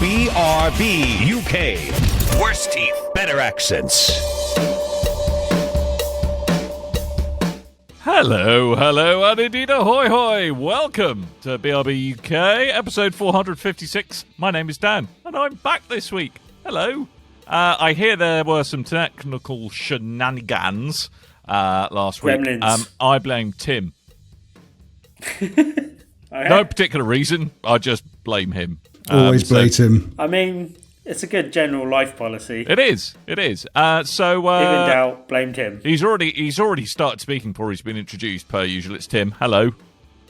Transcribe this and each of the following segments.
BRB UK. Worse teeth, better accents. Hello, and indeed ahoy hoy. Welcome to BRB UK, episode 456. My name is Dan, and I'm back this week. Hello. I hear there were some technical shenanigans last week. Gremlins. I blame Tim. No particular reason. I just blame him. Always blame him. I mean, it's a good general life policy. It is. If in doubt, blame Tim. He's already started speaking before he's been introduced, per usual. It's Tim. Hello.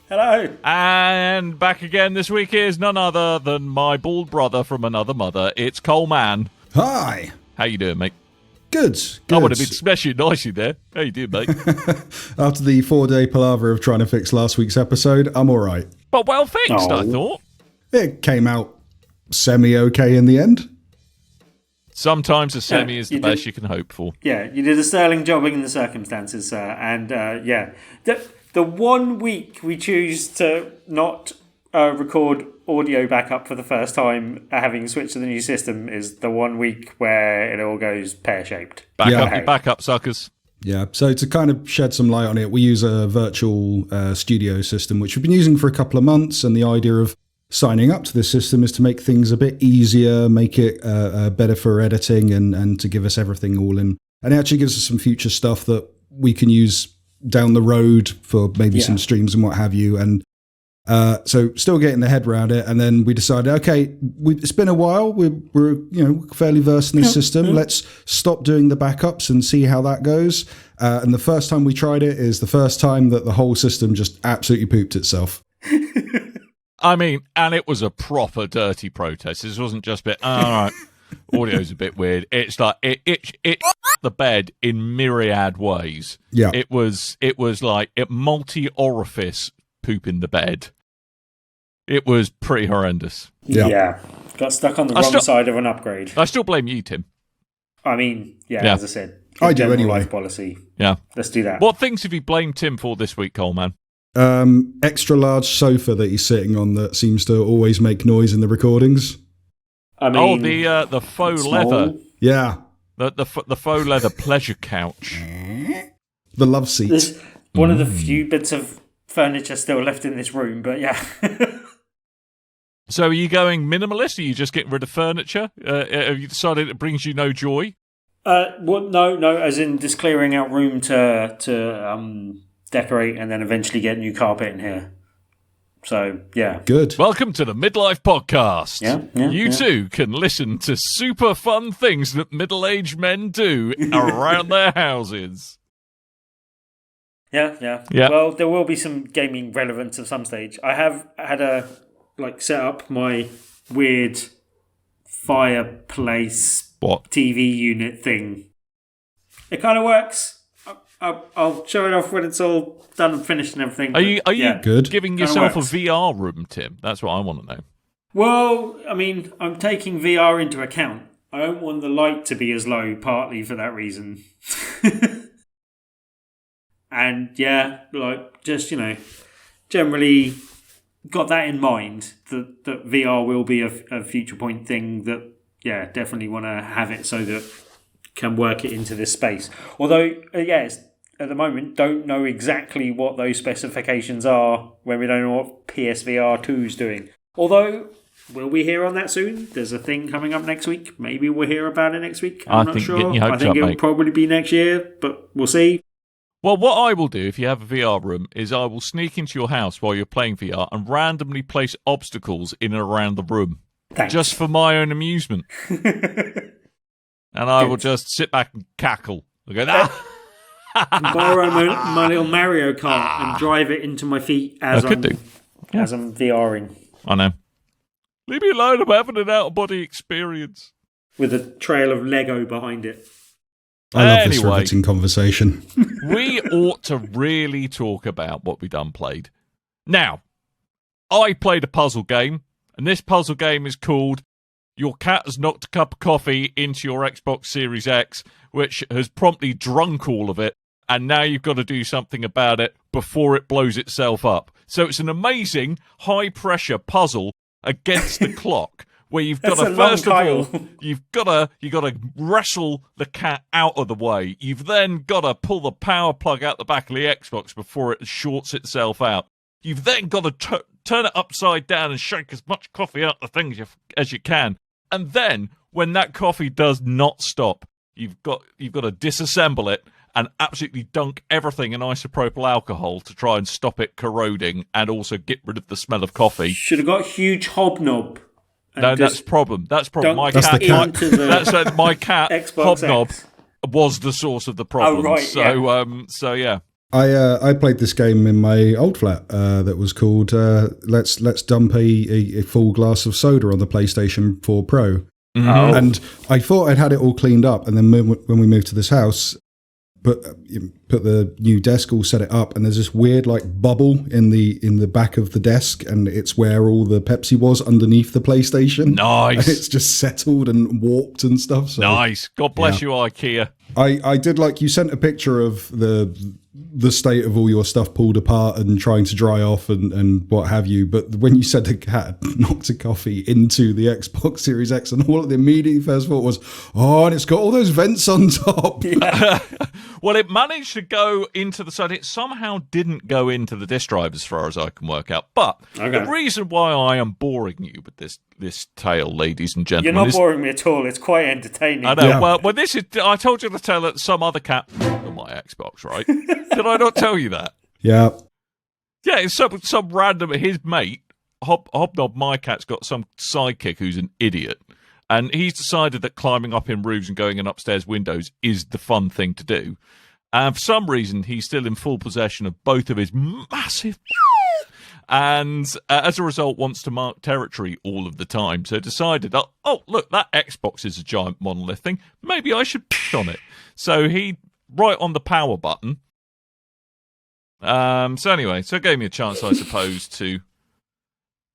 Hello. And back again this week is none other than my bald brother from another mother. It's Coleman. Hi. How you doing, mate? Good. I would have been smashing nicely there. How you doing, mate? After the 4-day palaver of trying to fix last week's episode, I'm all right. But well fixed, I thought. It came out semi-okay in the end. Sometimes a semi is the best you can hope for. Yeah, you did a sterling job in the circumstances, and the 1 week we choose to not record audio backup for the first time, having switched to the new system, is the 1 week where it all goes pear-shaped. Back up, suckers. Yeah, so to kind of shed some light on it, we use a virtual studio system, which we've been using for a couple of months, and the idea of signing up to this system is to make things a bit easier, make it better for editing, and to give us everything all in. And it actually gives us some future stuff that we can use down the road for maybe some streams and what have you. And so still getting the head around it. And then we decided, okay, it's been a while. We're fairly versed in this system. Let's stop doing the backups and see how that goes. And the first time we tried it is the first time that the whole system just absolutely pooped itself. I mean, and it was a proper dirty protest. This wasn't just a bit, all right, audio's a bit weird. It's like, it the bed in myriad ways. Yeah. It was like multi-orifice poop in the bed. It was pretty horrendous. Yeah. Got stuck on the wrong side of an upgrade. I still blame you, Tim. I mean, as I said. I do anyway. Life policy. Yeah. Let's do that. What things have you blamed Tim for this week, Coleman? Extra large sofa that he's sitting on that seems to always make noise in the recordings. I mean, the faux leather. Yeah. The faux leather pleasure couch. The love seat. There's one of the few bits of furniture still left in this room, but yeah. So are you going minimalist? Are you just getting rid of furniture? Have you decided it brings you no joy? No, as in just clearing out room to decorate and then eventually get new carpet in here. So, yeah. Good. Welcome to the Midlife Podcast. Yeah, you too can listen to super fun things that middle-aged men do around their houses. Yeah. Well, there will be some gaming relevance at some stage. I have had set up my weird fireplace TV unit thing. It kind of works. I'll show it off when it's all done and finished and everything. Are you good? Giving yourself a VR room, Tim? That's what I want to know. Well, I mean, I'm taking VR into account. I don't want the light to be as low, partly for that reason. And generally got that in mind, that VR will be a future point thing that, definitely want to have it so that can work it into this space. Although, at the moment, don't know exactly what those specifications are when we don't know what PSVR 2 is doing. Although, will we hear on that soon? There's a thing coming up next week. Maybe we'll hear about it next week. I'm not sure. I think it'll probably be next year, but we'll see. Well, what I will do if you have a VR room is I will sneak into your house while you're playing VR and randomly place obstacles in and around the room. Thanks. Just for my own amusement. And I will just sit back and cackle. I'll go, borrow my little Mario Kart and drive it into my feet as I'm VRing. I know. Leave me alone, I'm having an out-of-body experience. With a trail of Lego behind it. I love this riveting conversation. We ought to really talk about what we done played. Now, I played a puzzle game, and this puzzle game is called Your Cat Has Knocked a Cup of Coffee into Your Xbox Series X, which has promptly drunk all of it, and now you've got to do something about it before it blows itself up. So it's an amazing, high-pressure puzzle against the clock, where you've got That's to a long first of all, title. you've got to wrestle the cat out of the way. You've then got to pull the power plug out the back of the Xbox before it shorts itself out. You've then got to turn it upside down and shake as much coffee out the thing as you can. And then, when that coffee does not stop, you've got to disassemble it and absolutely dunk everything in isopropyl alcohol to try and stop it corroding and also get rid of the smell of coffee. Should have got a huge hobnob. No, that's problem. That's problem. My Dunk cat, it into the my cat Xbox hobnob X. was the source of the problem. Oh, right, So yeah. I played this game in my old flat that was called Let's Dump a full glass of soda on the PlayStation 4 Pro. Mm-hmm. Oh. And I thought I'd had it all cleaned up, and then when we moved to this house, put the new desk, all set it up, and there's this weird like bubble in the back of the desk, and it's where all the Pepsi was underneath the PlayStation. Nice. And it's just settled and warped and stuff. So, Nice. God bless you, IKEA. I did like you sent a picture of the state of all your stuff pulled apart and trying to dry off and what have you. But when you said the cat knocked a coffee into the Xbox Series X, and all the immediate first thought was, oh, and it's got all those vents on top. Yeah. Well, it managed to go into the side. It somehow didn't go into the disk drive as far as I can work out. But Okay. the reason why I am boring you with this tale, ladies and You're gentlemen, not is boring me at all. It's quite entertaining. I know. Yeah. Well, this is. I told you to tell that some other cat on my Xbox, right? Did I not tell you that? Yeah. Yeah, it's some random. His mate, Hobnob, my cat's got some sidekick who's an idiot, and he's decided that climbing up in roofs and going in upstairs windows is the fun thing to do. And for some reason, he's still in full possession of both of his massive. And as a result, wants to mark territory all of the time. So decided, oh, look, that Xbox is a giant monolith thing. Maybe I should on it. So he, right on the power button. So anyway, so it gave me a chance, I suppose, to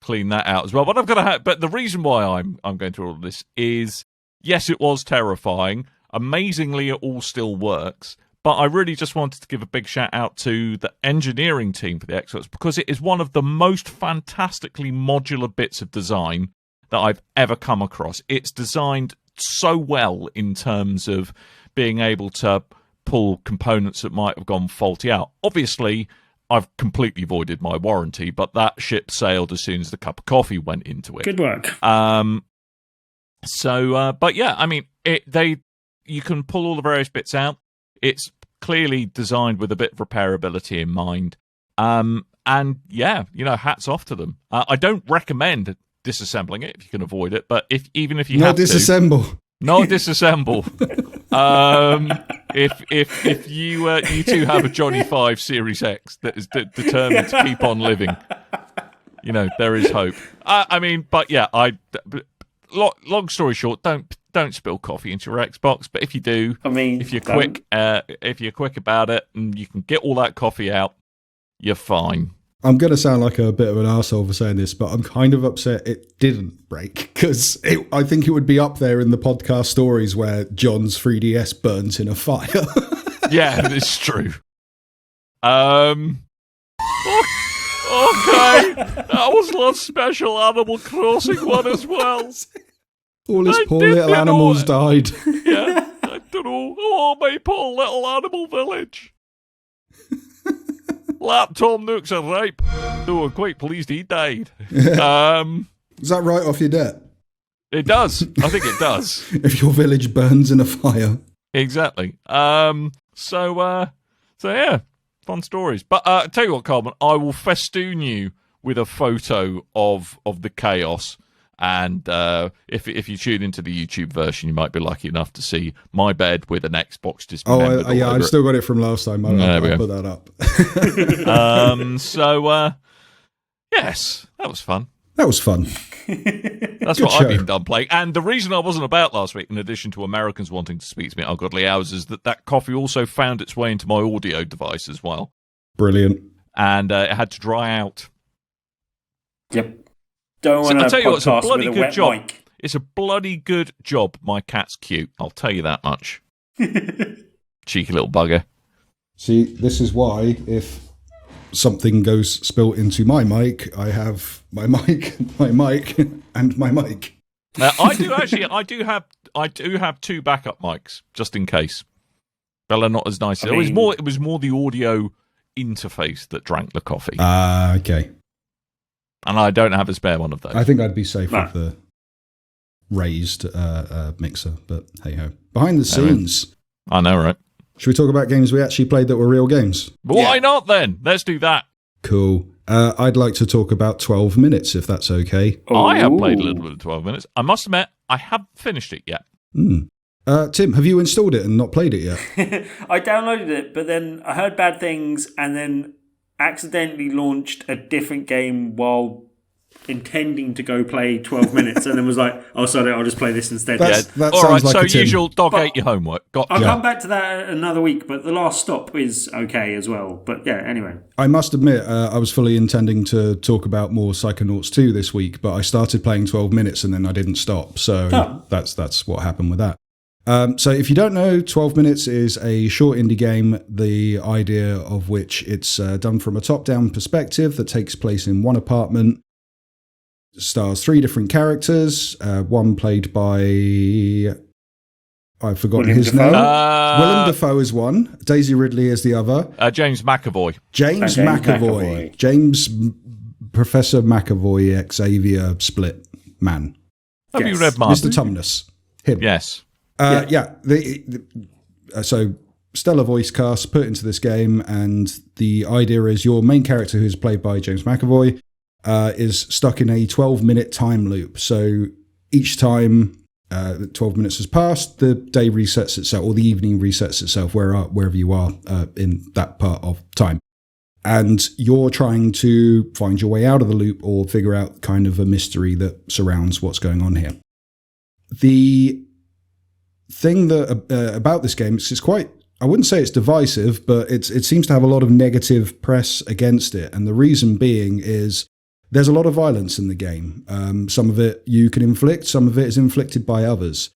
clean that out as well. But I've got to but the reason why I'm going through all of this is, yes, it was terrifying. Amazingly, it all still works. But I really just wanted to give a big shout out to the engineering team for the Xbox, because it is one of the most fantastically modular bits of design that I've ever come across. It's designed so well in terms of being able to pull components that might have gone faulty out. Obviously, I've completely voided my warranty, but that ship sailed as soon as the cup of coffee went into it. Good work. But yeah, I mean, you can pull all the various bits out. It's clearly designed with a bit of repairability in mind. And yeah, hats off to them. I don't recommend disassembling it if you can avoid it, but even if you have disassemble. Not disassemble. If you two have a Johnny 5 Series X that is determined to keep on living, there is hope. But yeah, long story short, don't spill coffee into your Xbox. But if you do, if you're quick about it and you can get all that coffee out, you're fine. I'm going to sound like a bit of an arsehole for saying this, but I'm kind of upset it didn't break, because I think it would be up there in the podcast stories where John's 3DS burns in a fire. Yeah, it's true. Okay, that was one special Animal Crossing one as well. All his poor little animals died. Yeah, I don't know. Oh, my poor little animal village. Lap Tom Nook's a rape. Though I'm quite pleased he died. Does that write off your debt? It does. I think it does. If your village burns in a fire. Exactly. So yeah, fun stories. But I tell you what, Coleman, I will festoon you with a photo of the chaos. And if you tune into the YouTube version, you might be lucky enough to see my bed with an Xbox dismembered. Oh, yeah, I've still got it from last time. I'll put that up. Yes, that was fun. That was fun. That's Good what show. I've been done playing. And the reason I wasn't about last week, in addition to Americans wanting to speak to me at ungodly hours, is that coffee also found its way into my audio device as well. Brilliant. And it had to dry out. Yep. Don't want I'll to tell you what, it's a podcast bloody with a good wet job. mic. It's a bloody good job. My cat's cute. I'll tell you that much. Cheeky little bugger. See, this is why if something goes spilt into my mic, I have my mic, and my mic. I do actually. I do have two backup mics just in case. Well, they're not as nice. It was more the audio interface that drank the coffee. Okay. And I don't have a spare one of those. I think I'd be safe with the raised mixer, but hey ho. Behind the scenes. I know, right? Should we talk about games we actually played that were real games? Why not then? Let's do that. Cool. I'd like to talk about 12 minutes, if that's okay. I have played a little bit of 12 minutes. I must admit, I haven't finished it yet. Tim, have you installed it and not played it yet? I downloaded it, but then I heard bad things and then accidentally launched a different game while intending to go play 12 minutes and then was like, oh, sorry, I'll just play this instead. That all sounds right, like so a Tim. usual dog ate your homework. I'll come back to that another week, but the last stop is okay as well. But yeah, anyway. I must admit, I was fully intending to talk about more Psychonauts 2 this week, but I started playing 12 minutes and then I didn't stop. So that's what happened with that. So if you don't know, 12 Minutes is a short indie game, the idea of which it's done from a top-down perspective that takes place in one apartment. Stars three different characters, one played by... I've forgotten his name. Willem Dafoe is one. Daisy Ridley is the other. James McAvoy. James McAvoy. James Professor McAvoy, Xavier split man. Have you read Martin? Mr. Tumnus. Him. Yes. So stellar voice cast put into this game, and the idea is your main character, who's played by James McAvoy, is stuck in a 12-minute time loop. So each time 12 minutes has passed, the day resets itself, or the evening resets itself wherever you are in that part of time. And you're trying to find your way out of the loop or figure out kind of a mystery that surrounds what's going on here. The thing that about this game is it's quite, I wouldn't say it's divisive, but it seems to have a lot of negative press against it. And the reason being is there's a lot of violence in the game. Some of it you can inflict, some of it is inflicted by others.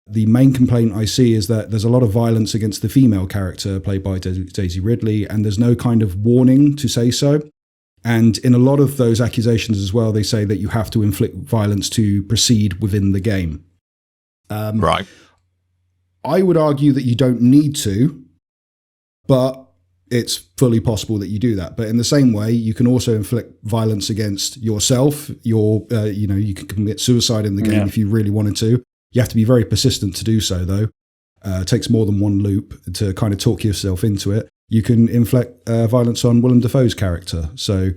The main complaint I see is that there's a lot of violence against the female character played by Daisy Ridley, and there's no kind of warning to say so. And in a lot of those accusations as well, they say that you have to inflict violence to proceed within the game. Right. I would argue that you don't need to, but it's fully possible that you do that. But in the same way, you can also inflict violence against yourself. You can commit suicide in the game if you really wanted to. You have to be very persistent to do so, though. It takes more than one loop to kind of talk yourself into it. You can inflict violence on Willem Dafoe's character. So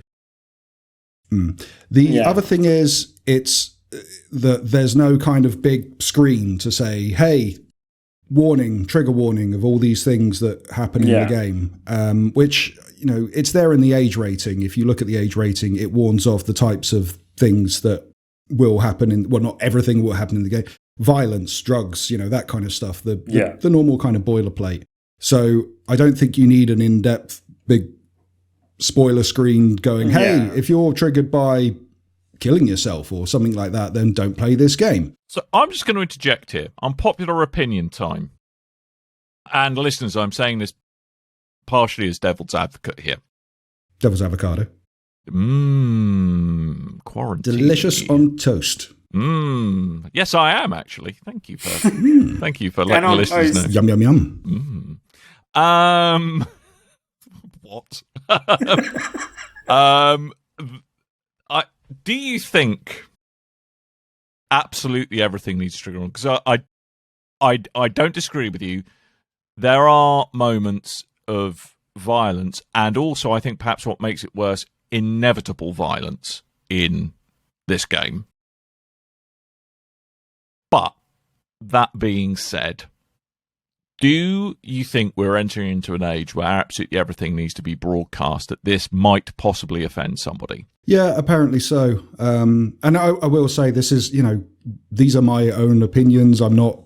the other thing is, it's that there's no kind of big screen to say, hey, warning, trigger warning of all these things that happen in the game, which, it's there in the age rating. If you look at the age rating, it warns of the types of things that will happen not everything will happen in the game. Violence, drugs, that kind of stuff, the normal kind of boilerplate. So I don't think you need an in-depth big spoiler screen going, hey, if you're triggered by killing yourself or something like that, then don't play this game. So I'm just going to interject here. Unpopular opinion time. And listeners, I'm saying this partially as devil's advocate here. Devil's avocado. Quarantine. Delicious on toast. Yes, I am actually. Thank you for letting the listeners know. Yum, yum, yum. What? Do you think absolutely everything needs to trigger on? Because I don't disagree with you. There are moments of violence, and also I think perhaps what makes it worse, inevitable violence in this game. But that being said, do you think we're entering into an age where absolutely everything needs to be broadcast, that this might possibly offend somebody? Yeah, apparently so. And I will say this is, these are my own opinions. I'm not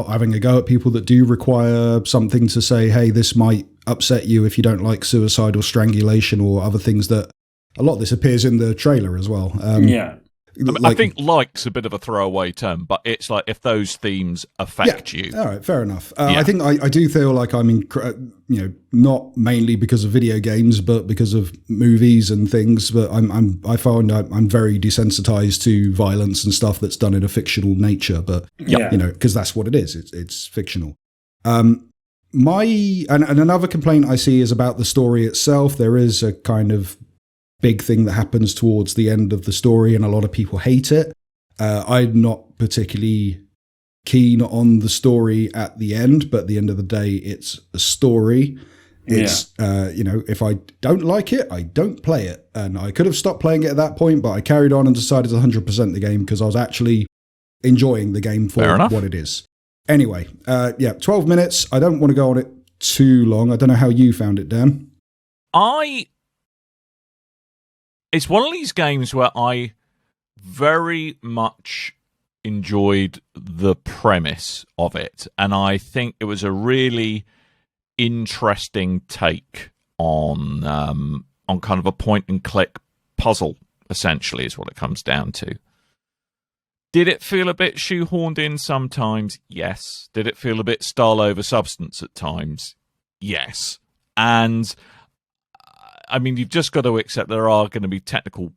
having a go at people that do require something to say, hey, this might upset you if you don't like suicide or strangulation or other things that a lot of this appears in the trailer as well. I think like's a bit of a throwaway term, but it's like if those themes affect you. All right, fair enough. I think I do feel like I'm, not mainly because of video games, but because of movies and things. But I find I'm very desensitized to violence and stuff that's done in a fictional nature. But because that's what it is. It's fictional. And another complaint I see is about the story itself. There is a kind of big thing that happens towards the end of the story, and a lot of people hate it. I'm not particularly keen on the story at the end, but at the end of the day, it's a story. It's, if I don't like it, I don't play it. And I could have stopped playing it at that point, but I carried on and decided to 100% the game because I was actually enjoying the game for what it is. Anyway, 12 minutes. I don't want to go on it too long. I don't know how you found it, Dan. It's one of these games where I very much enjoyed the premise of it, and I think it was a really interesting take on kind of a point-and-click puzzle, essentially, is what it comes down to. Did it feel a bit shoehorned in sometimes? Yes. Did it feel a bit style over substance at times? Yes. And I mean, you've just got to accept there are going to be technical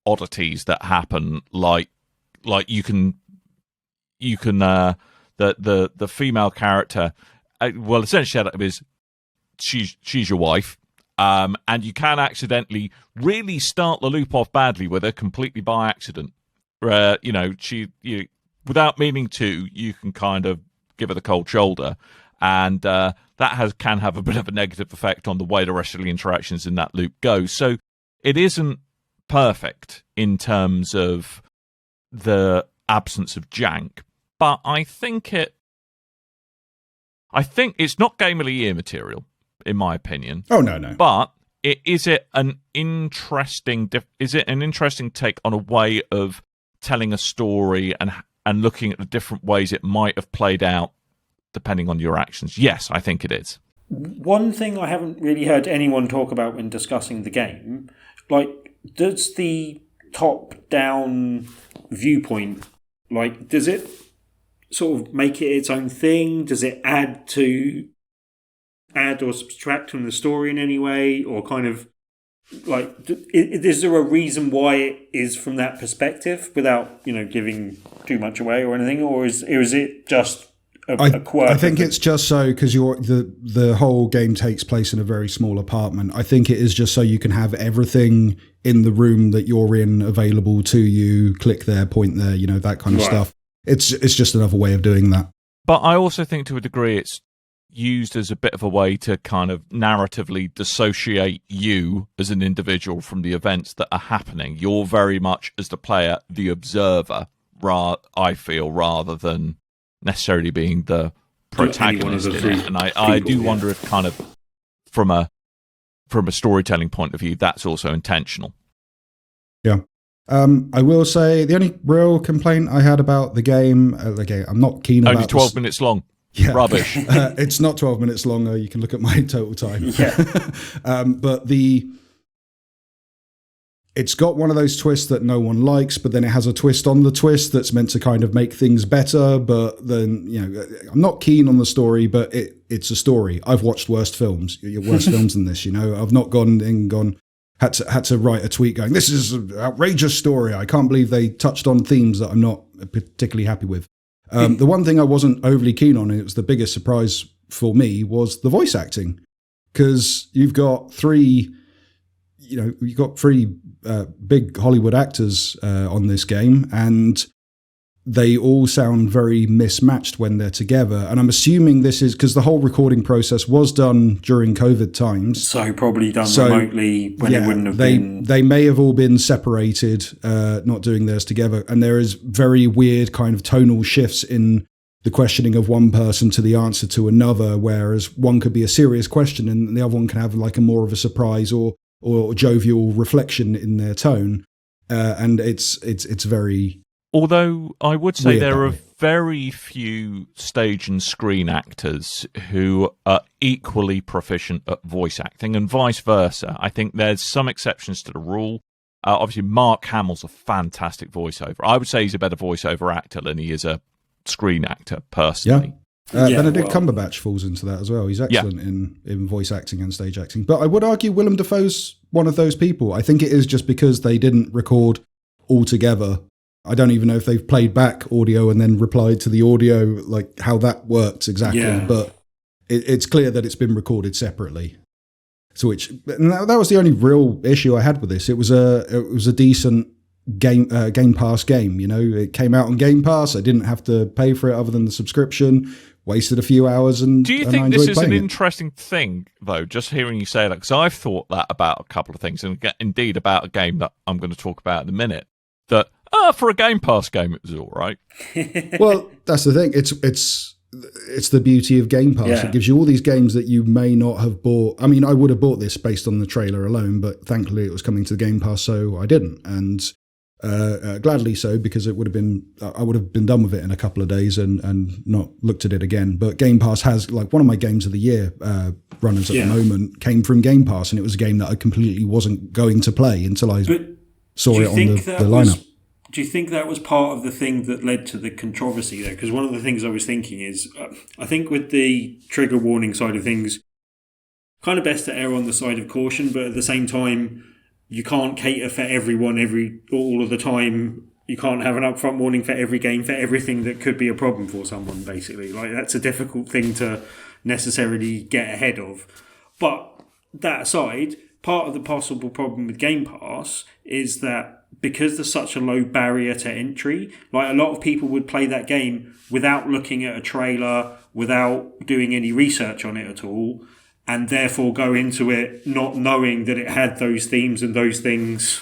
oddities that happen, like you can the female character, well, essentially that is she's your wife, and you can accidentally really start the loop off badly with her completely by accident. Without meaning to, you can kind of give her the cold shoulder, and that can have a bit of a negative effect on the way the rest of the interactions in that loop go. So it isn't perfect in terms of the absence of jank, but I think it's not Game of the Year material, in my opinion. Oh, no. But is it an interesting take on a way of telling a story and looking at the different ways it might have played out depending on your actions? Yes, I think it is. One thing I haven't really heard anyone talk about when discussing the game, does the top-down viewpoint, does it sort of make it its own thing? Does it add or subtract from the story in any way? Or kind of, is there a reason why it is from that perspective without, giving too much away or anything? Or is it just a quirk? I think it's just so because the whole game takes place in a very small apartment. I think it is just so you can have everything in the room that you're in available to you. Click there, point there, that kind of stuff. It's just another way of doing that. But I also think to a degree it's used as a bit of a way to kind of narratively dissociate you as an individual from the events that are happening. You're very much, as the player, the observer, I feel, rather than necessarily being the protagonist in it. And I do wonder if kind of from a storytelling point of view, that's also intentional. Yeah. I will say the only real complaint I had about the game, I'm not keen about only 12 minutes long. Yeah. Rubbish. It's not 12 minutes long. You can look at my total time. Yeah. But it's got one of those twists that no one likes, but then it has a twist on the twist that's meant to kind of make things better. But then, I'm not keen on the story, but it's a story. I've watched worse films than this, I've not had to write a tweet going, this is an outrageous story. I can't believe they touched on themes that I'm not particularly happy with. The one thing I wasn't overly keen on, and it was the biggest surprise for me, was the voice acting. Because you've got three big Hollywood actors on this game, and they all sound very mismatched when they're together. And I'm assuming this is because the whole recording process was done during COVID times. So probably done remotely when it wouldn't have been. They may have all been separated, not doing theirs together. And there is very weird kind of tonal shifts in the questioning of one person to the answer to another, whereas one could be a serious question and the other one can have a more of a surprise or jovial reflection in their tone. And it's very... Although I would say there are very few stage and screen actors who are equally proficient at voice acting, and vice versa. I think there's some exceptions to the rule. Obviously, Mark Hamill's a fantastic voiceover. I would say he's a better voiceover actor than he is a screen actor, personally. Benedict Cumberbatch falls into that as well. He's excellent in voice acting and stage acting. But I would argue Willem Dafoe's one of those people. I think it is just because they didn't record all together. I don't even know if they've played back audio and then replied to the audio, like how that works exactly. Yeah. But it's clear that it's been recorded separately. So that was the only real issue I had with this. It was a decent Game Pass game. You know, it came out on Game Pass. I didn't have to pay for it other than the subscription. Wasted a few hours, and do you think this is an interesting thing, though? Just hearing you say that, because I've thought that about a couple of things, and indeed about a game that I'm going to talk about in a minute. That for a Game Pass game, it was all right. Well, that's the thing. It's the beauty of Game Pass. Yeah. It gives you all these games that you may not have bought. I mean, I would have bought this based on the trailer alone, but thankfully it was coming to the Game Pass, so I didn't. And gladly so, because I would have been done with it in a couple of days and not looked at it again. But Game Pass has, like, one of my games of the year runners at the moment came from Game Pass, and it was a game that I completely wasn't going to play until I saw it on the lineup. Do you think that was part of the thing that led to the controversy there? Because one of the things I was thinking is, I think with the trigger warning side of things, kind of best to err on the side of caution, but at the same time, you can't cater for everyone all of the time. You can't have an upfront warning for every game, for everything that could be a problem for someone, basically. Like, that's a difficult thing to necessarily get ahead of. But that aside, part of the possible problem with Game Pass is that because there's such a low barrier to entry, like, a lot of people would play that game without looking at a trailer, without doing any research on it at all, and therefore go into it not knowing that it had those themes and those things.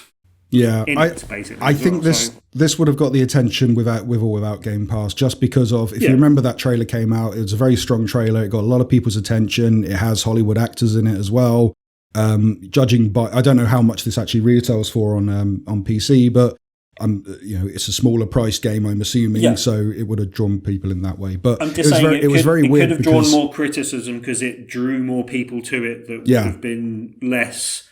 Yeah, basically. I think this would have got the attention with or without Game Pass, just because of, if you remember, that trailer came out. It was a very strong trailer. It got a lot of people's attention. It has Hollywood actors in it as well. Judging by, I don't know how much this actually retails for on PC, but it's a smaller price game, I'm assuming, so it would have drawn people in that way. But I'm just saying it was very weird. It could have drawn more criticism because it drew more people to it that would have been less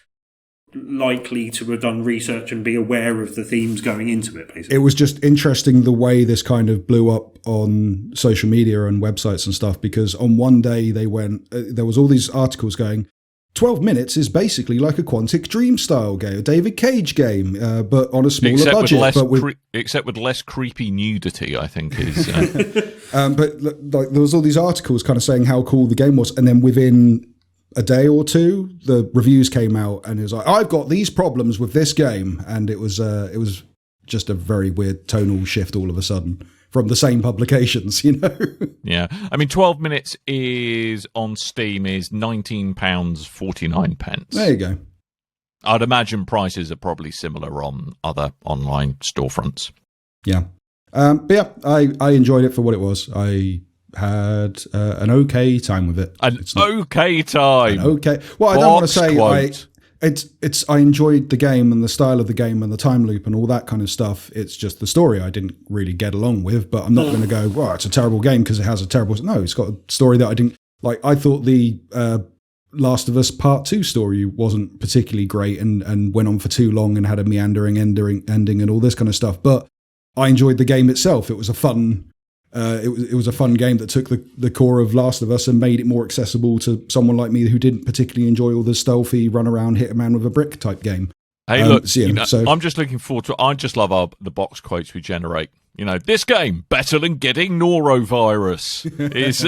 likely to have done research and be aware of the themes going into it, basically. It was just interesting the way this kind of blew up on social media and websites and stuff, because on one day they went, there was all these articles going, 12 minutes is basically like a Quantic Dream style game, a David Cage game, but on a smaller budget. Except with less creepy nudity, I think is. But like, there was all these articles kind of saying how cool the game was, and then within a day or two, the reviews came out, and it was like, I've got these problems with this game, and it was just a very weird tonal shift all of a sudden from the same publications, you know. Yeah, I mean, 12 minutes is on Steam is £19.49. There you go. I'd imagine prices are probably similar on other online storefronts. Yeah, but yeah, I enjoyed it for what it was. I had an okay time with it. An okay time. Well, I don't want to say I enjoyed the game and the style of the game and the time loop and all that kind of stuff. It's just the story I didn't really get along with, but I'm not going to go, well, it's a terrible game because it has a terrible... No, it's got a story that I didn't... Like, I thought the Last of Us Part 2 story wasn't particularly great and went on for too long and had a meandering ending and all this kind of stuff, but I enjoyed the game itself. It was a fun... It was a fun game that took the core of Last of Us and made it more accessible to someone like me who didn't particularly enjoy all the stealthy, run around, hit a man with a brick type game. Hey, look, I'm just looking forward to it. I just love the box quotes we generate. You know, this game, better than getting norovirus. is.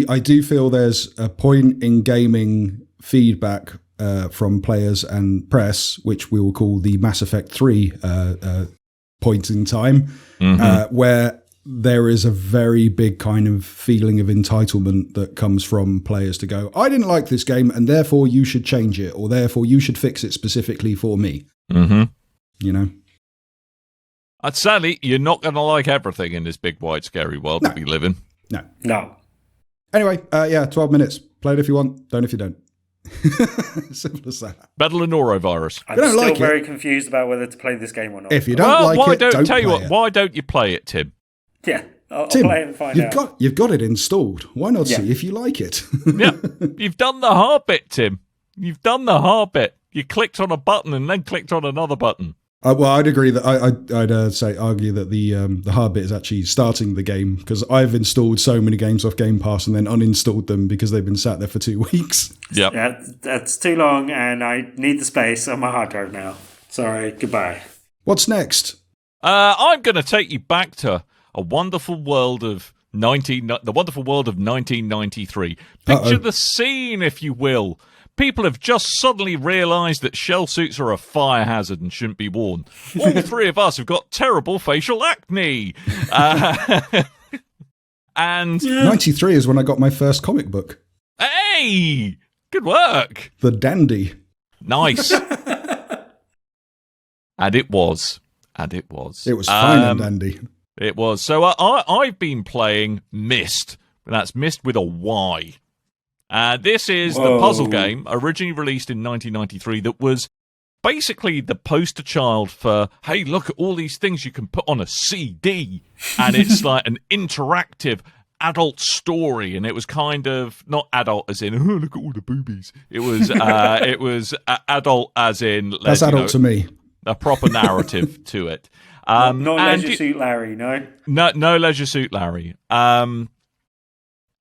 I do feel there's a point in gaming feedback from players and press, which we will call the Mass Effect 3 point in time, where there is a very big kind of feeling of entitlement that comes from players to go, I didn't like this game and therefore you should change it, or therefore you should fix it specifically for me. You know? Sadly, you're not going to like everything in this big, wide, scary world that we live in. No. Anyway, 12 minutes. Play it if you want, don't if you don't. Simple as that. Better than norovirus. I'm still very confused about whether to play this game or not. If you don't don't tell you play what, it. Why don't you play it, Tim? Yeah, I'll Tim, play it and find out. You've got it installed. Why not see if you like it? Yeah, you've done the hard bit, Tim. You've done the hard bit. You clicked on a button and then clicked on another button. Well, I'd agree that I'd argue that the hard bit is actually starting the game, because I've installed so many games off Game Pass and then uninstalled them because they've been sat there for 2 weeks. Yep. Yeah, that's too long, and I need the space on my hard drive now. Sorry, goodbye. What's next? I'm going to take you back to a wonderful world of the wonderful world of 1993. Picture the scene, if you will. People have just suddenly realised that shell suits are a fire hazard and shouldn't be worn. All three of us have got terrible facial acne. And 93 is when I got my first comic book. Hey! Good work. The Dandy. Nice. And it was. It was fine and dandy. It was. So I've been playing Myst. That's Myst with a Y. This is the puzzle game originally released in 1993 that was basically the poster child for, hey, look at all these things you can put on a CD. And it's like an interactive adult story. And it was kind of not adult as in, oh, look at all the boobies. It was adult as in... That's adult to me. A proper narrative to it. Not Leisure Suit Larry, no? No Leisure Suit Larry.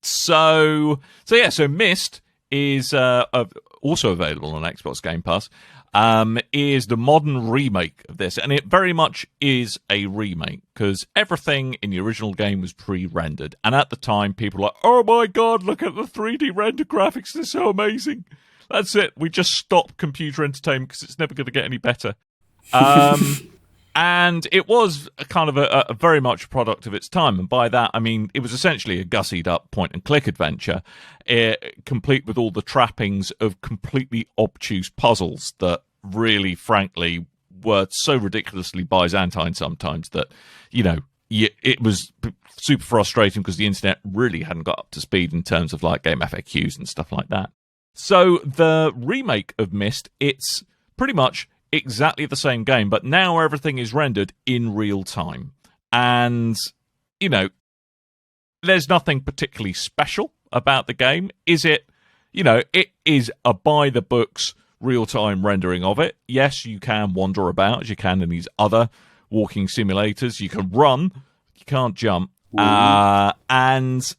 So Myst is also available on Xbox Game Pass. Is the modern remake of this, and it very much is a remake because everything in the original game was pre-rendered, and at the time people were like, "Oh my god, look at the 3D render graphics! They're so amazing." That's it. We just stop computer entertainment because it's never going to get any better. And it was a kind of a very much a product of its time. And by that, I mean, it was essentially a gussied up point-and-click adventure, complete with all the trappings of completely obtuse puzzles that really, frankly, were so ridiculously Byzantine sometimes that, it was super frustrating because the internet really hadn't got up to speed in terms of like game FAQs and stuff like that. So the remake of Myst, it's pretty much exactly the same game, but now everything is rendered in real time. And, there's nothing particularly special about the game. Is it, it is a by-the-books real-time rendering of it. Yes, you can wander about, as you can in these other walking simulators. You can run, you can't jump. And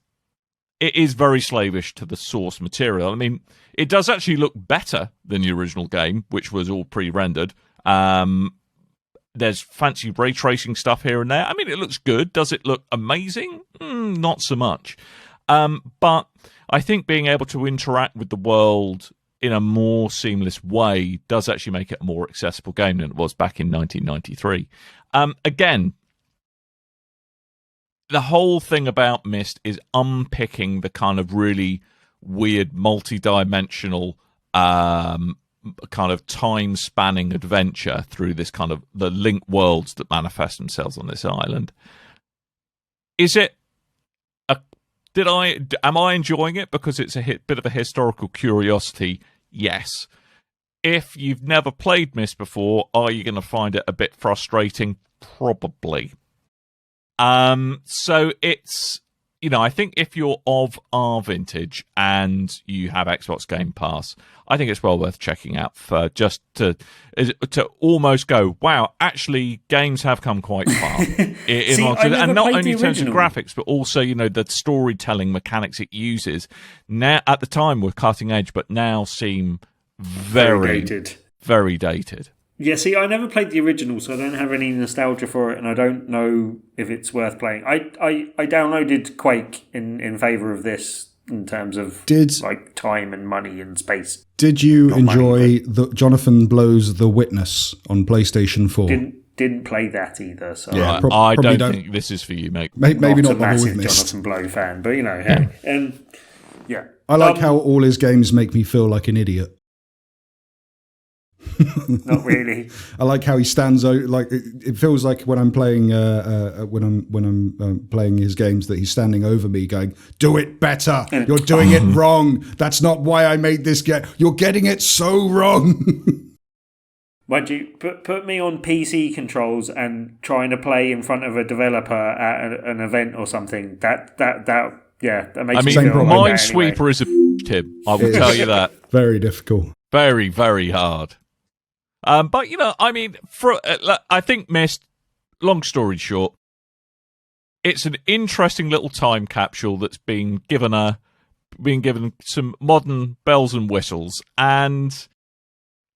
it is very slavish to the source material. I mean, it does actually look better than the original game, which was all pre-rendered. There's fancy ray tracing stuff here and there. I mean, it looks good. Does it look amazing? Not so much. But I think being able to interact with the world in a more seamless way does actually make it a more accessible game than it was back in 1993. Again, the whole thing about Myst is unpicking the kind of really weird, multi-dimensional kind of time-spanning adventure through this kind of the linked worlds that manifest themselves on this island. Is it am I enjoying it because it's a bit of a historical curiosity? Yes. If you've never played Myst before, are you going to find it a bit frustrating? Probably. So it's, I think if you're of our vintage and you have Xbox Game Pass, I think it's well worth checking out for just to almost go, wow, actually games have come quite far. And not only in terms of graphics, but also, the storytelling mechanics it uses. Now, at the time, were cutting edge, but now seem very dated. Very dated. Yeah, see, I never played the original, so I don't have any nostalgia for it, and I don't know if it's worth playing. I downloaded Quake in favour of this in terms of time and money and space. Did you enjoy the Jonathan Blow's The Witness on PlayStation 4? Didn't play that either. So yeah, I don't think this is for you, mate. Maybe not a massive with Myst. Jonathan Blow fan, but hey, and yeah, I like how all his games make me feel like an idiot. Not really. I like how he stands out. Like it feels like when I'm playing playing his games that he's standing over me, going, "Do it better. You're doing it wrong. That's not why I made this game. You're getting it so wrong." Mind you, put me on PC controls and trying to play in front of a developer at an event or something. That makes me feel Minesweeper is a Tim. I will tell you that. Very difficult. Very, very hard. But I mean, I think Myst. Long story short, it's an interesting little time capsule that's been given some modern bells and whistles. And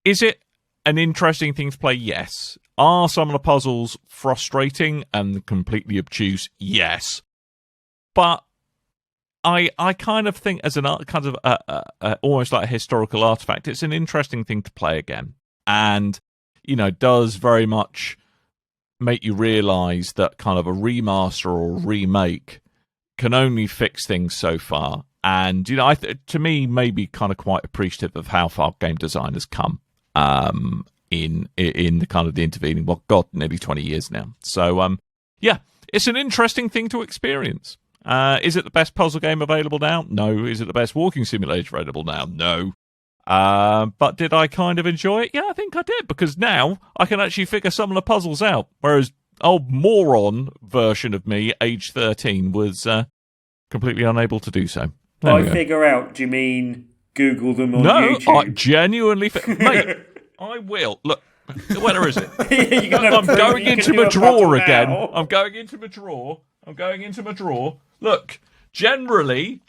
is it an interesting thing to play? Yes. Are some of the puzzles frustrating and completely obtuse? Yes. But I kind of think as an kind of almost like a historical artifact, it's an interesting thing to play again, and does very much make you realise that kind of a remaster or a remake can only fix things so far. And to me, maybe kind of quite appreciative of how far game design has come in the kind of the intervening, nearly 20 years now. So it's an interesting thing to experience. Is it the best puzzle game available now? No. Is it the best walking simulator available now? No. But did I kind of enjoy it? Yeah, I think I did, because now I can actually figure some of the puzzles out, whereas old moron version of me, age 13, was completely unable to do so. By figure out, do you mean Google them on YouTube? No, I genuinely... Mate, I will. Look, where is it? I'm going into my drawer again. I'm going into my drawer. Look, genuinely...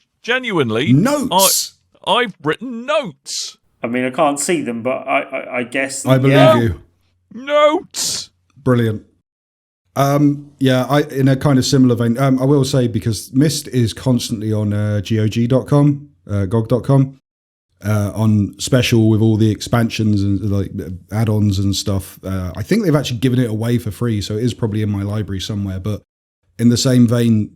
Notes! I've written notes. I mean, I can't see them, but I guess... I believe you. Notes! Brilliant. In a kind of similar vein, I will say, because Myst is constantly on GOG.com, GOG.com, on special with all the expansions and like add-ons and stuff. I think they've actually given it away for free, so it is probably in my library somewhere. But in the same vein,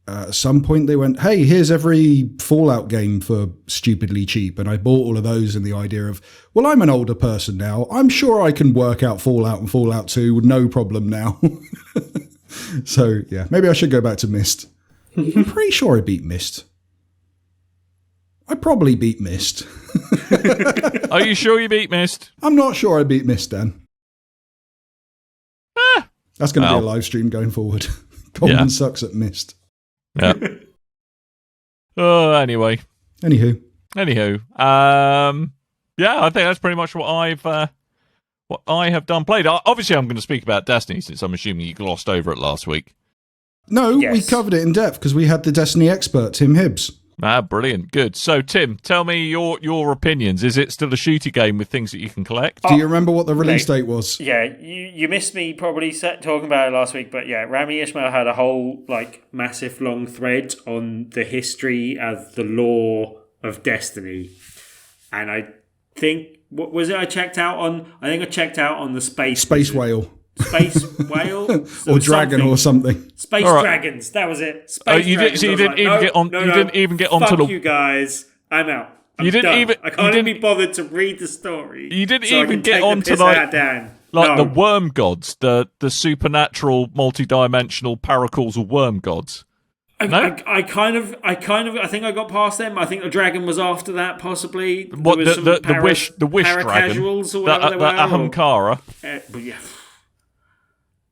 at some point they went, hey, here's every Fallout game for stupidly cheap. And I bought all of those in the idea of, well, I'm an older person now. I'm sure I can work out Fallout and Fallout 2 with no problem now. So, yeah, maybe I should go back to Myst. I'm pretty sure I beat Myst. I probably beat Myst. Are you sure you beat Myst? I'm not sure I beat Myst, Dan. That's going to be a live stream going forward. Coleman sucks at Myst. Yeah. Anyway. Anywho. I think that's pretty much what I have done played. Obviously, I'm going to speak about Destiny, since I'm assuming you glossed over it last week. No, we covered it in depth because we had the Destiny expert, Tim Hibbs. Brilliant. Good. So, Tim, tell me your opinions. Is it still a shooty game with things that you can collect? Do you remember what the release date was? Yeah, you missed me probably talking about it last week, but yeah, Rami Ismail had a whole massive long thread on the history of the lore of Destiny. And I think, what was it I checked out on? I think I checked out on the Space Whale. Space Whale? Or Dragon or something. Space Dragons, that was it. Space Dragons. You didn't even get onto Fuck you guys, I'm out. I can't even be bothered to read the story. You didn't even get onto the worm gods, the supernatural, multi-dimensional paracausal worm gods. No? I think I got past them. I think the dragon was after that, possibly. What, the wish dragon? Or whatever they were. Ahamkara. But yeah.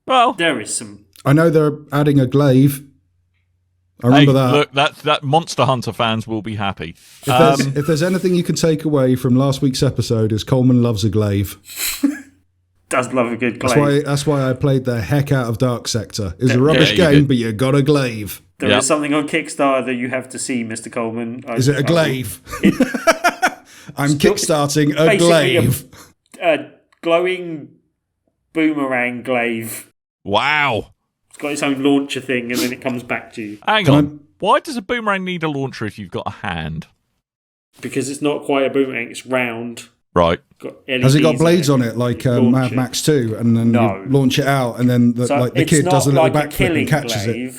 Well, there is some. I know they're adding a glaive. I remember that. Look, that Monster Hunter fans will be happy. If there's anything you can take away from last week's episode, is Coleman loves a glaive. Does love a good glaive. That's why I played the heck out of Dark Sector. It's a rubbish game, but you got a glaive. There is something on Kickstarter that you have to see, Mr. Coleman. Is it a glaive? I'm kickstarting a glaive. A glowing boomerang glaive. Wow. It's got its own launcher thing, and then it comes back to you. Hang on. Why does a boomerang need a launcher if you've got a hand? Because it's not quite a boomerang, it's round. Right. Has it got blades on it, like Mad Max 2, and then you launch it out, and then the kid does a little backflip and catches it?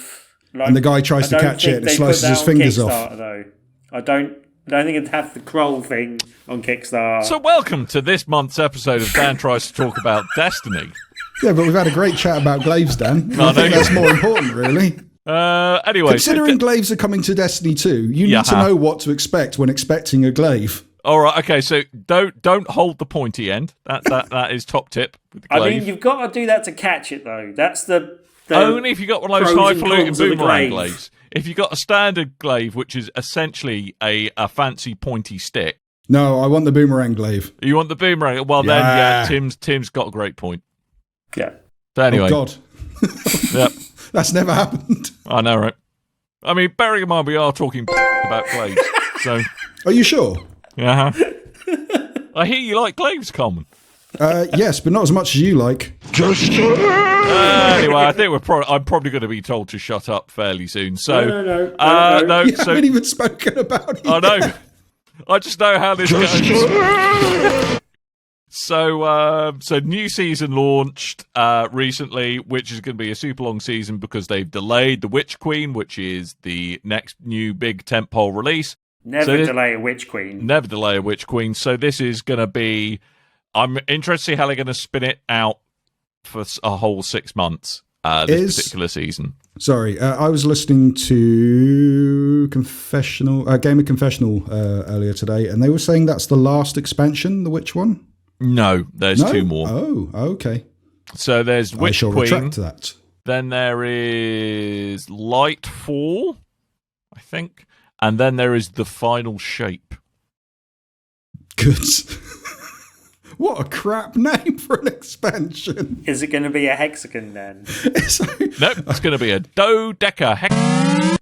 And the guy tries to catch it and it slices his fingers off. Though. I don't think it'd have the Kroll thing on Kickstarter. So welcome to this month's episode of Dan Tries to Talk About Destiny. Yeah, but we've had a great chat about glaives, Dan. I think that's more important, really. Anyway, considering glaives are coming to Destiny 2, you need to know what to expect when expecting a glaive. All right, okay, so don't hold the pointy end. That is top tip with the glaive. I mean, you've got to do that to catch it, though. That's the only if you got one of those highfalutin boomerang glaives. If you got a standard glaive, which is essentially a fancy pointy stick. No, I want the boomerang glaive. You want the boomerang? Well, then, yeah, Tim's got a great point. Yeah. So anyway. Oh, God. Yep. That's never happened. I know, right? I mean, bearing in mind we are talking about glaives, so... Are you sure? Uh-huh. I hear you like glaives, Coleman. Yes, but not as much as you like. Anyway, I think I'm probably going to be told to shut up fairly soon. So No. You haven't even spoken about it. I know. I just know how this goes. So new season launched recently, which is going to be a super long season because they've delayed The Witch Queen, which is the next new big tentpole release. Never delay a Witch Queen. Never delay a Witch Queen. So this is going to be... I'm interested to see how they're going to spin it out for a whole 6 months this particular season. Sorry, I was listening to Game of Confessional earlier today, and they were saying that's the last expansion. The which one? No, there's 2 more. Oh, okay. So there's Witch I shall Queen. retract that. Then there is Lightfall, I think, and then there is The Final Shape. Good. What a crap name for an expansion. Is it going to be a hexagon then? Nope, it's going to be a dodecahedron.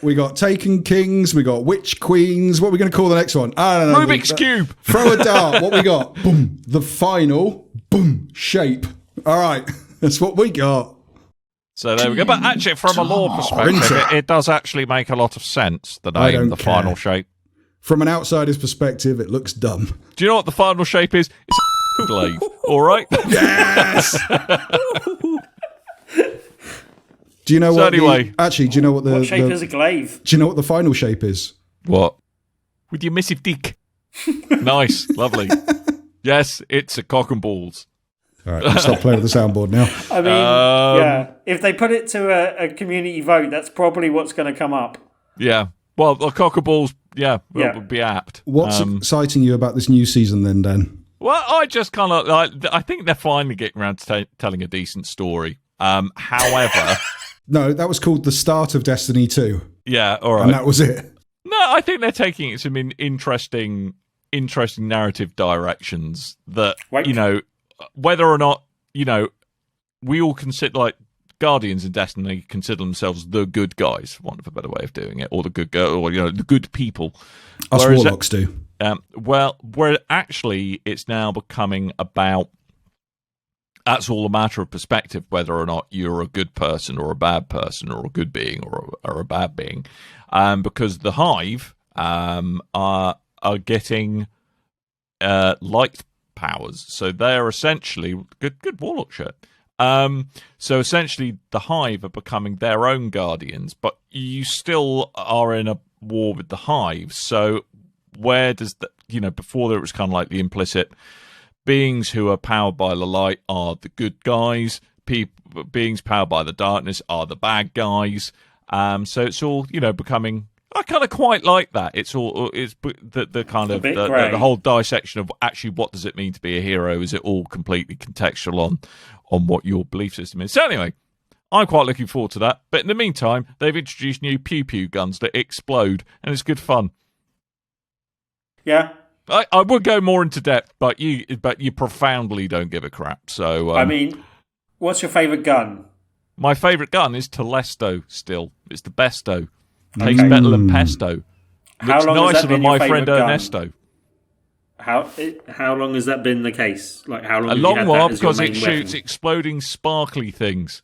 we got Taken Kings, we got Witch Queens. What are we going to call the next one? I don't know. Rubik's Cube. Throw a dart. What we got? Boom. The Final. Boom. Shape. All right. That's what we got. So there we go. But actually, from a lore perspective, it does actually make a lot of sense, the name, The Final Shape. From an outsider's perspective, it looks dumb. Do you know what The Final Shape is? It's a glaive. All right? Yes! Do you know what? Anyway, do you know what what shape is a glaive? Do you know what the final shape is? What? With your missive dick. Nice, lovely. Yes, it's a cock and balls. All right, stop playing with the soundboard now. I mean, yeah. If they put it to a community vote, that's probably what's going to come up. Yeah. Well, a cock and balls, would be apt. What's exciting you about this new season, then, Dan? Well, I just kind of I think they're finally getting around to telling a decent story. However, no, that was called the start of Destiny 2. Yeah, all right, and that was it. No, I think they're taking it some interesting narrative directions that whether or not we all consider Guardians in Destiny consider themselves the good guys, for want of a better way of doing it, or the good girl, or the good people. Us warlocks do. Where actually it's now becoming about. That's all a matter of perspective, whether or not you're a good person or a bad person or a good being or a bad being, because the Hive are getting light powers, so they're essentially good warlock shirt. So essentially, the Hive are becoming their own guardians, but you still are in a war with the Hive. So where does before there was kind of like the implicit beings who are powered by the light are the good guys, beings powered by the darkness are the bad guys. So it's all becoming. I kind of quite like that. It's the kind of the whole dissection of actually what does it mean to be a hero? Is it all completely contextual on what your belief system is? So anyway, I'm quite looking forward to that. But in the meantime, they've introduced new pew pew guns that explode, and it's good fun. Yeah. I would go more into depth, but you profoundly don't give a crap. So I mean, what's your favourite gun? My favourite gun is Telesto. Still, it's the besto. Tastes better than pesto. Looks nicer than my friend Ernesto. How long has that been the case? Like how long? A long while, because it shoots exploding sparkly things.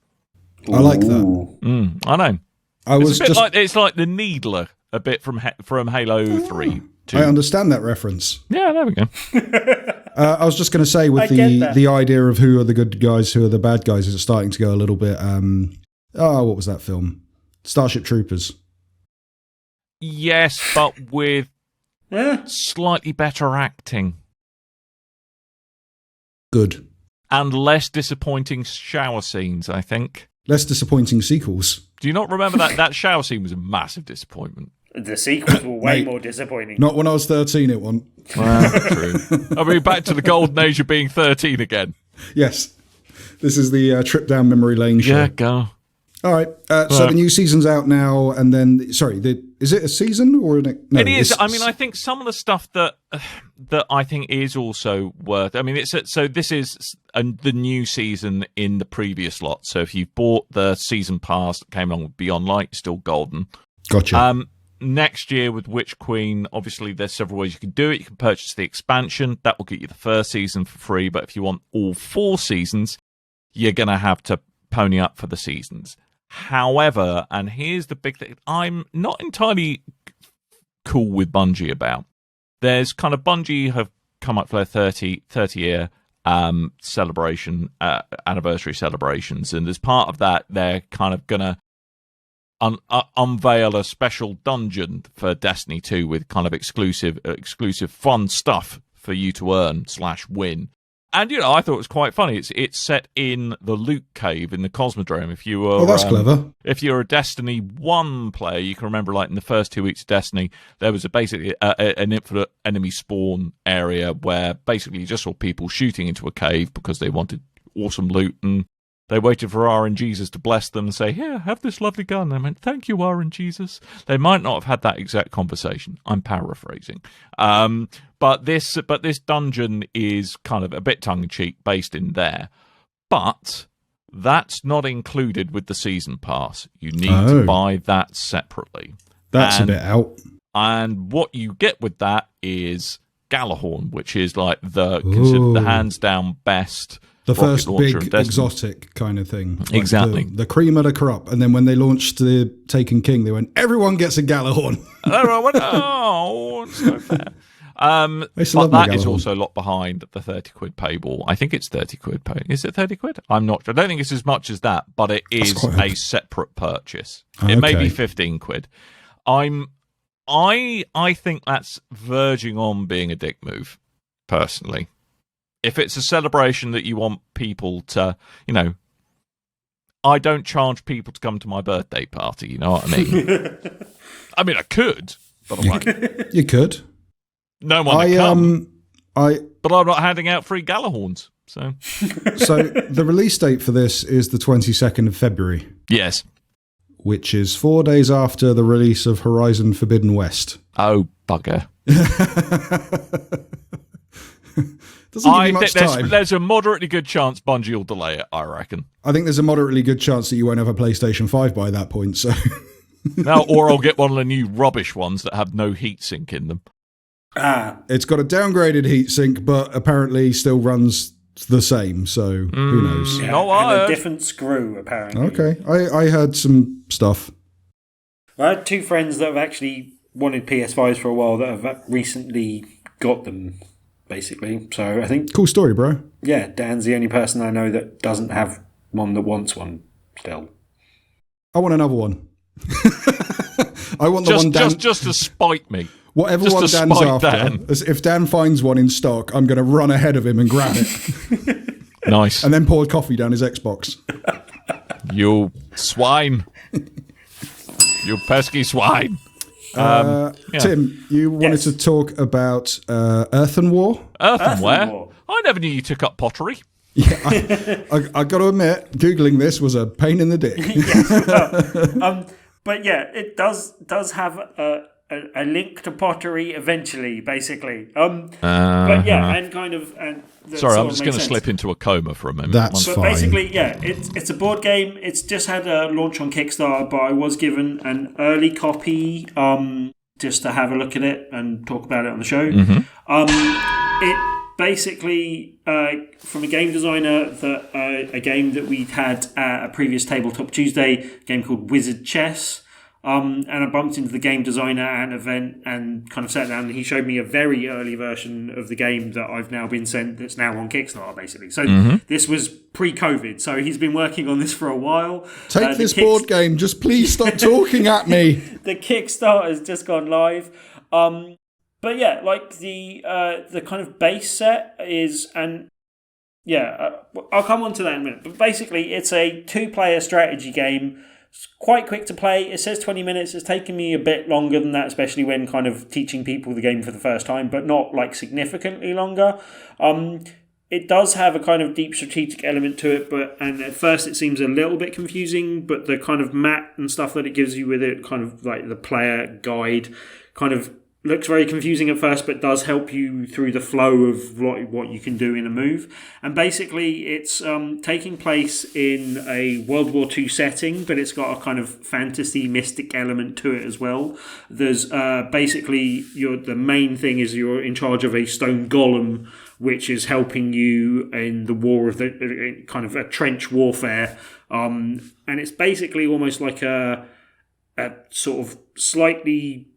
I like that. I know. It's like the Needler, a bit from Halo 3. I understand that reference. Yeah, there we go. I was just going to say, with the idea of who are the good guys, who are the bad guys, is starting to go a little bit. What was that film? Starship Troopers. Yes, but with slightly better acting. Good. And less disappointing shower scenes, I think. Less disappointing sequels. Do you not remember that shower scene was a massive disappointment? The sequels were way more disappointing. Not when I was 13, it wasn't. Well, true. I mean, back to the golden age of being 13 again. Yes. This is the trip down memory lane show. Yeah, go. All right. So the new season's out now, and then is it a season or no? It is. I mean, I think some of the stuff that I think is also worth. I mean, this is the new season in the previous lot. So if you bought the season pass that came along with Beyond Light, you're still golden. Gotcha. Next year with Witch Queen, obviously there's several ways you can do it. You can purchase the expansion. That will get you the first season for free. But if you want all 4 seasons, you're going to have to pony up for the seasons. However, and here's the big thing, I'm not entirely cool with Bungie about. There's kind of Bungie have come up for their 30-year celebration, anniversary celebrations. And as part of that, they're kind of going to unveil a special dungeon for Destiny 2 with kind of exclusive fun stuff for you to earn/win. And I thought it was quite funny. It's set in the Loot Cave in the Cosmodrome. If you were, that's clever. If you're a Destiny 1 player, you can remember, like in the first 2 weeks of Destiny, there was basically an infinite enemy spawn area where basically you just saw people shooting into a cave because they wanted awesome loot, and they waited for RNGesus to bless them and say, "Here, have this lovely gun." They went, "Thank you, RNGesus." They might not have had that exact conversation. I'm paraphrasing. But this dungeon is kind of a bit tongue-in-cheek based in there. But that's not included with the season pass. You need to buy that separately. That's a bit out. And what you get with that is Galahorn, which is like considered the hands-down best. The first big exotic kind of thing. Like exactly. The cream of the crop. And then when they launched the Taken King, they went, everyone gets a Galahorn. And everyone went, oh, it's so fair. But that is also a lot behind the 30 quid paywall. I think it's 30 quid pay. Is it 30 quid? I'm not sure. I don't think it's as much as that, but it is a separate purchase. It may be 15 quid. I think that's verging on being a dick move, personally. If it's a celebration that you want people to, I don't charge people to come to my birthday party, you know what I mean? I mean, I could, but I won't. You could. No one will come. But I'm not handing out free Galahorns, so. So the release date for this is the 22nd of February. Yes. Which is 4 days after the release of Horizon Forbidden West. Oh, bugger. Doesn't give you much time. There's a moderately good chance Bungie will delay it, I reckon. I think there's a moderately good chance that you won't have a PlayStation 5 by that point. So, no, or I'll get one of the new rubbish ones that have no heatsink in them. It's got a downgraded heatsink, but apparently still runs the same. So who knows? Yeah, and a different screw, apparently. Okay, I heard some stuff. I had 2 friends that have actually wanted PS5s for a while that have recently got them. Basically, so I think cool story, bro. Yeah, Dan's the only person I know that doesn't have one that wants one still. I want another one. I want the one Dan... Just to spite me. Whatever just one Dan's after. Dan. If Dan finds one in stock, I'm going to run ahead of him and grab it. Nice. And then pour coffee down his Xbox. You swine. You pesky swine. Tim, you wanted to talk about Earthenwar? Earthenware? I never knew you took up pottery. Yeah, I got to admit, Googling this was a pain in the dick. Yes, but yeah, it does have a link to pottery eventually, basically. But yeah, and kind of... Sorry, I'm just going to slip into a coma for a moment. That's fine. But basically, yeah, it's a board game. It's just had a launch on Kickstarter, but I was given an early copy just to have a look at it and talk about it on the show. Mm-hmm. It basically, from a game designer, a game that we'd had at a previous Tabletop Tuesday, a game called Wizard Chess. And I bumped into the game designer at an event and kind of sat down, and he showed me a very early version of the game that I've now been sent that's now on Kickstarter, basically. So this was pre-COVID, so he's been working on this for a while. Take this board game, just please stop talking at me. The Kickstarter has just gone live. But yeah, like the kind of base set is, and yeah, I'll come on to that in a minute. But basically, it's a 2-player strategy game. It's quite quick to play. It says 20 minutes. It's taken me a bit longer than that, especially when kind of teaching people the game for the first time, but not like significantly longer. it does have a kind of deep strategic element to it, and at first it seems a little bit confusing, but the kind of map and stuff that it gives you with it, kind of like the player guide, kind of looks very confusing at first, but does help you through the flow of what you can do in a move. And basically, it's taking place in a World War II setting, but it's got a kind of fantasy mystic element to it as well. There's basically the main thing is you're in charge of a stone golem, which is helping you in the war of the kind of a trench warfare. And it's basically almost like a sort of slightly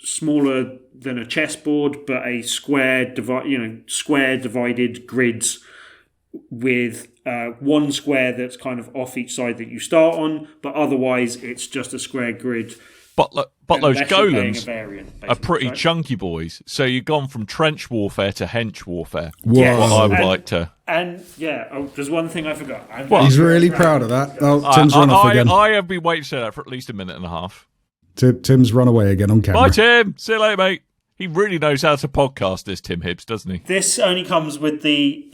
smaller than a chessboard, but a square divided grids with one square that's kind of off each side that you start on, but otherwise it's just a square grid. But those golems variant, are pretty chunky boys. So you've gone from trench warfare to hench warfare. Yes. What I would like to. And there's one thing I forgot. He's really proud of that. Oh, Tim's run off again. I have been waiting to say that for at least a minute and a half. Tim's run away again on camera. Bye, Tim. See you later, mate. He really knows how to podcast this, Tim Hibbs, doesn't he? This only comes with the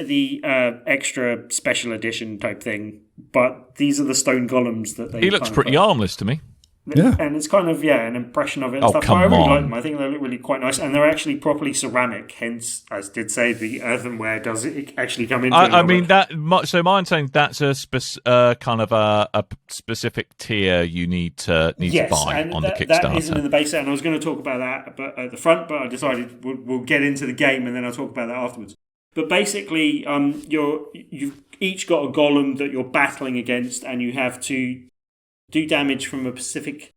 extra special edition type thing, but these are the stone golems that they. He looks pretty harmless to me. Yeah. And it's kind of, an impression of it and Oh, stuff. come I really on. like them. I think they look really quite nice. And they're actually properly ceramic. Hence, as did say, the earthenware does it actually come into it. I mean, so mine's saying that's a kind of a specific tier you need to buy on the Kickstarter. That isn't in the base set. And I was going to talk about that at the front, but I decided we'll get into the game and then I'll talk about that afterwards. But basically, you've each got a golem that you're battling against, and you have to do damage from a specific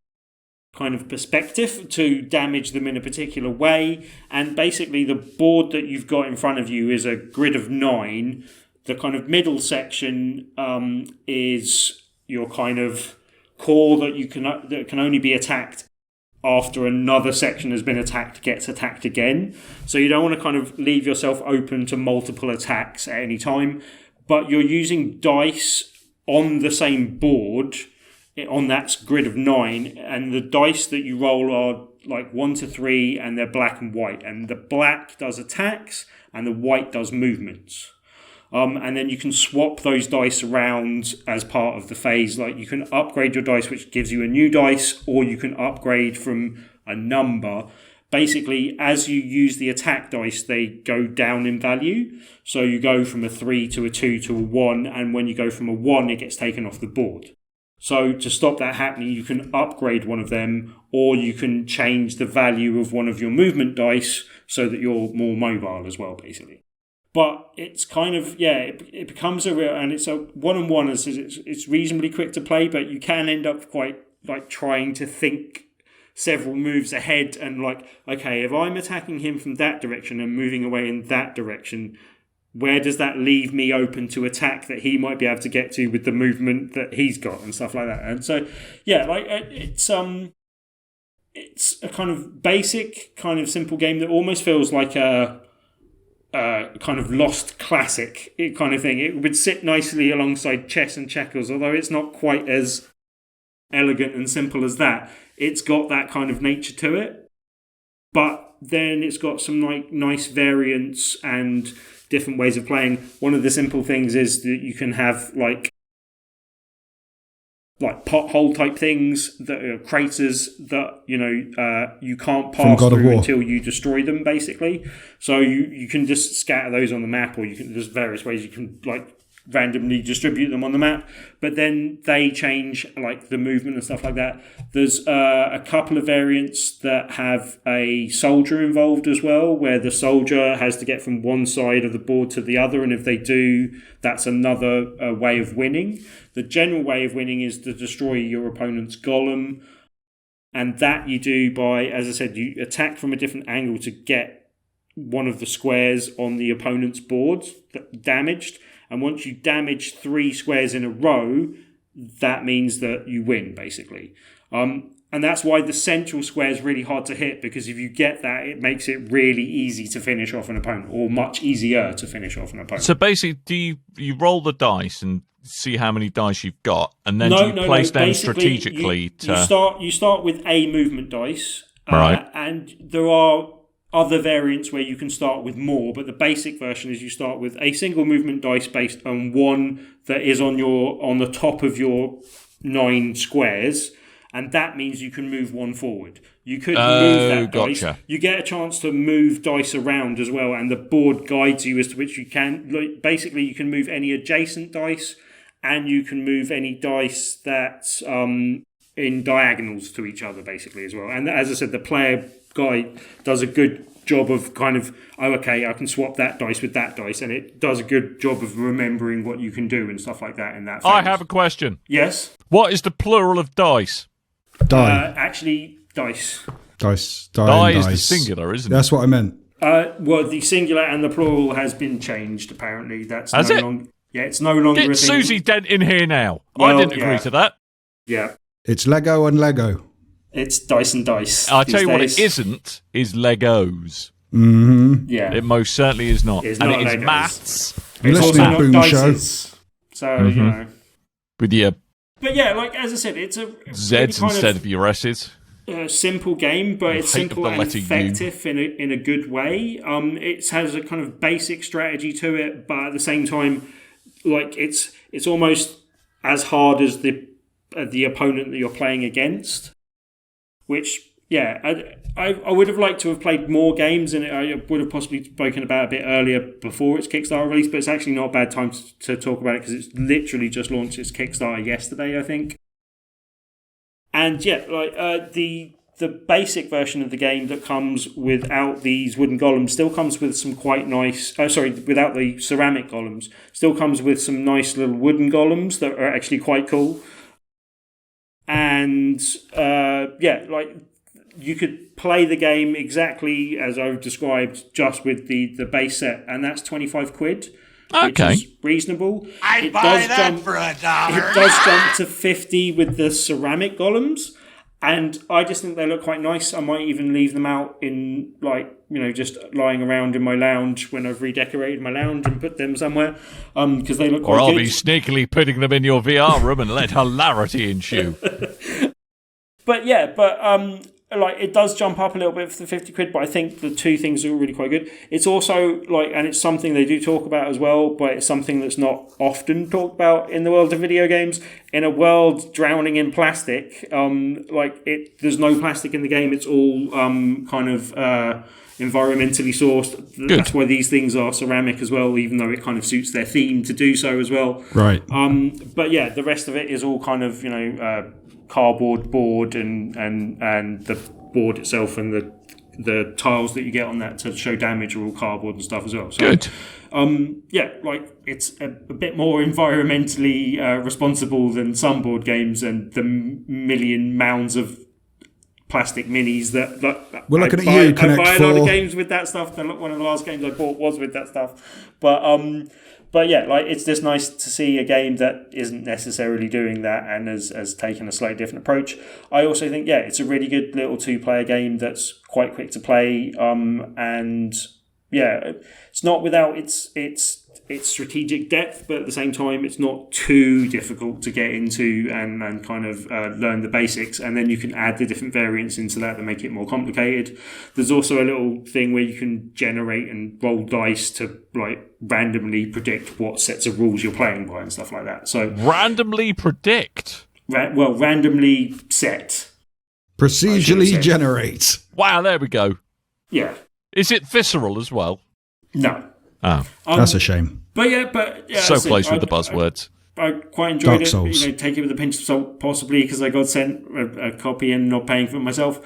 kind of perspective to damage them in a particular way. And basically the board that you've got in front of you is a grid of 9. The kind of middle section is your kind of core that can only be attacked after another section has been attacked, gets attacked again. So you don't want to kind of leave yourself open to multiple attacks at any time, but you're using dice on the same board on that grid of 9, and the dice that you roll are like 1 to 3, and they're black and white, and the black does attacks and the white does movements. And then you can swap those dice around as part of the phase. Like you can upgrade your dice, which gives you a new dice, or you can upgrade from a number. Basically, as you use the attack dice, they go down in value. So you go from a 3 to a 2 to a 1, and when you go from a 1, it gets taken off the board. So to stop that happening, you can upgrade one of them, or you can change the value of one of your movement dice so that you're more mobile as well, basically. But it's kind of, it becomes a real, and it's a one-on-one, it's reasonably quick to play, but you can end up quite like trying to think several moves ahead and like, okay, if I'm attacking him from that direction and moving away in that direction, where does that leave me open to attack that he might be able to get to with the movement that he's got and stuff like that? And so, it's a kind of basic, kind of simple game that almost feels like a kind of lost classic kind of thing. It would sit nicely alongside chess and checkers, although it's not quite as elegant and simple as that. It's got that kind of nature to it, but then it's got some like nice variants and different ways of playing. One of the simple things is that you can have like pothole type things that are craters that you can't pass through until you destroy them, basically. So you can just scatter those on the map, or there's various ways you can like randomly distribute them on the map, but then they change like the movement and stuff like that. There's a couple of variants that have a soldier involved as well, where the soldier has to get from one side of the board to the other, and if they do, that's another way of winning. The general way of winning is to destroy your opponent's golem, and that you do by, as I said, you attack from a different angle to get one of the squares on the opponent's board damaged. And once you damage 3 squares in a row, that means that you win, basically. And that's why the central square is really hard to hit, because if you get that, it makes it really easy to finish off an opponent, or much easier to finish off an opponent. So basically, do you roll the dice and see how many dice you've got, and then do you place them basically, strategically you start with a movement dice, right? And there are other variants where you can start with more, but the basic version is you start with a single movement dice based on one that is on the top of your 9 squares, and that means you can move one forward. You could move that dice. You get a chance to move dice around as well, and the board guides you as to which you can. Like, basically, you can move any adjacent dice, and you can move any dice that's in diagonals to each other, basically, as well. And as I said, the player guide does a good job of kind of, I can swap that dice with that dice, and it does a good job of remembering what you can do and stuff like that in that phase. I have a question. Yes? What is the plural of dice? Die. Actually, dice. Dice. Die is the singular, isn't it? That's what I meant. Well, the singular and the plural has been changed, apparently. That's Has it? Yeah, it's no longer a Get thing. Susie Dent in here now. Well, I didn't agree to that. Yeah. It's Lego and Lego. It's dice and dice. I'll tell you what days. it isn't, is Legos. Mm-hmm. Yeah. It most certainly is not. It's and not it is Legos. maths. You're It's listening, also Boom not Show. dices. So, you know. With your But yeah, like as I said, it's a Zs really kind instead of your S's. simple game, but it's hate of simple the and letter U. effective in a good way. It has a kind of basic strategy to it, but at the same time, like it's almost as hard as the opponent that you're playing against. Which, yeah, I would have liked to have played more games, and I would have possibly spoken about it a bit earlier before its Kickstarter release, but it's actually not a bad time to talk about it because it's literally just launched its Kickstarter yesterday, I think. And yeah, like the basic version of the game that comes without these wooden golems still comes with some quite nice... without the ceramic golems, still comes with some nice little wooden golems that are actually quite cool. And like you could play the game exactly as I've described, just with the base set, and that's £25, which is reasonable. I'd buy that for $1. It does jump to 50 with the ceramic golems, and I just think they look quite nice. I might even leave them out in, like, you know, just lying around in my lounge when I've redecorated my lounge and put them somewhere, because they look quite good. Or I'll be sneakily putting them in your VR room and let hilarity ensue. But like it does jump up a little bit for the £50, but I think the two things are really quite good. It's also like, and it's something they do talk about as well, but it's something that's not often talked about in the world of video games. In a world drowning in plastic, there's no plastic in the game. It's all kind of environmentally sourced. Good. That's why these things are ceramic as well, even though it kind of suits their theme to do so as well. Right. But yeah, the rest of it is all kind of, cardboard board and the board itself and the tiles that you get on that to show damage are all cardboard and stuff as well. So, Good. It's a bit more environmentally responsible than some board games and the million mounds of plastic minis that we're looking at you, Connect I buy a lot of 4. games with that stuff. One of the last games I bought was with that stuff, but yeah, like it's just nice to see a game that isn't necessarily doing that and has taken a slightly different approach. I also think, yeah, it's a really good little 2-player game that's quite quick to play, and yeah, it's not without its strategic depth, but at the same time, it's not too difficult to get into and kind of learn the basics. And then you can add the different variants into that make it more complicated. There's also a little thing where you can generate and roll dice to like randomly predict what sets of rules you're playing by and stuff like that. So randomly predict? Randomly set. Procedurally generate. Wow, there we go. Yeah. Is it visceral as well? No. Oh. That's a shame. But yeah, so close with the buzzwords. I quite enjoyed Dark Souls. it. Take it with a pinch of salt, possibly because I got sent a copy and not paying for it myself.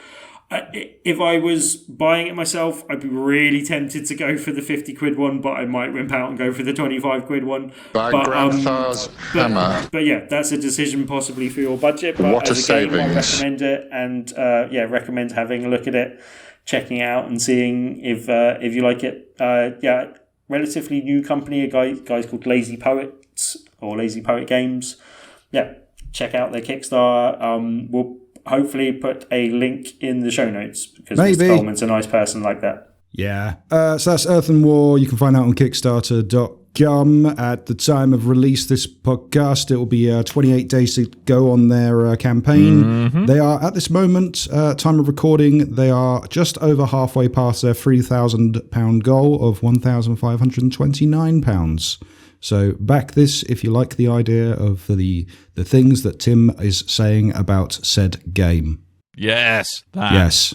If I was buying it myself, I'd be really tempted to go for the £50 one, but I might wimp out and go for the £25 one. By grandfather's hammer. But yeah, that's a decision possibly for your budget. But What as a a game, I savings. recommend it, and recommend having a look at it, checking it out, and seeing if you like it. Relatively new company, guys called Lazy Poets or Lazy Poet Games. Yeah, check out their Kickstarter. We'll hopefully put a link in the show notes because Maybe. Mr. Coleman's a nice person like that. Yeah. So that's Earthenwar. You can find out on Kickstarter. gum at the time of release this podcast. It will be 28 days to go on their campaign. They are, at this moment, time of recording, they are just over halfway past their £3,000 goal of £1,529. So back this if you like the idea of the things that Tim is saying about said game. Yes. That. Yes.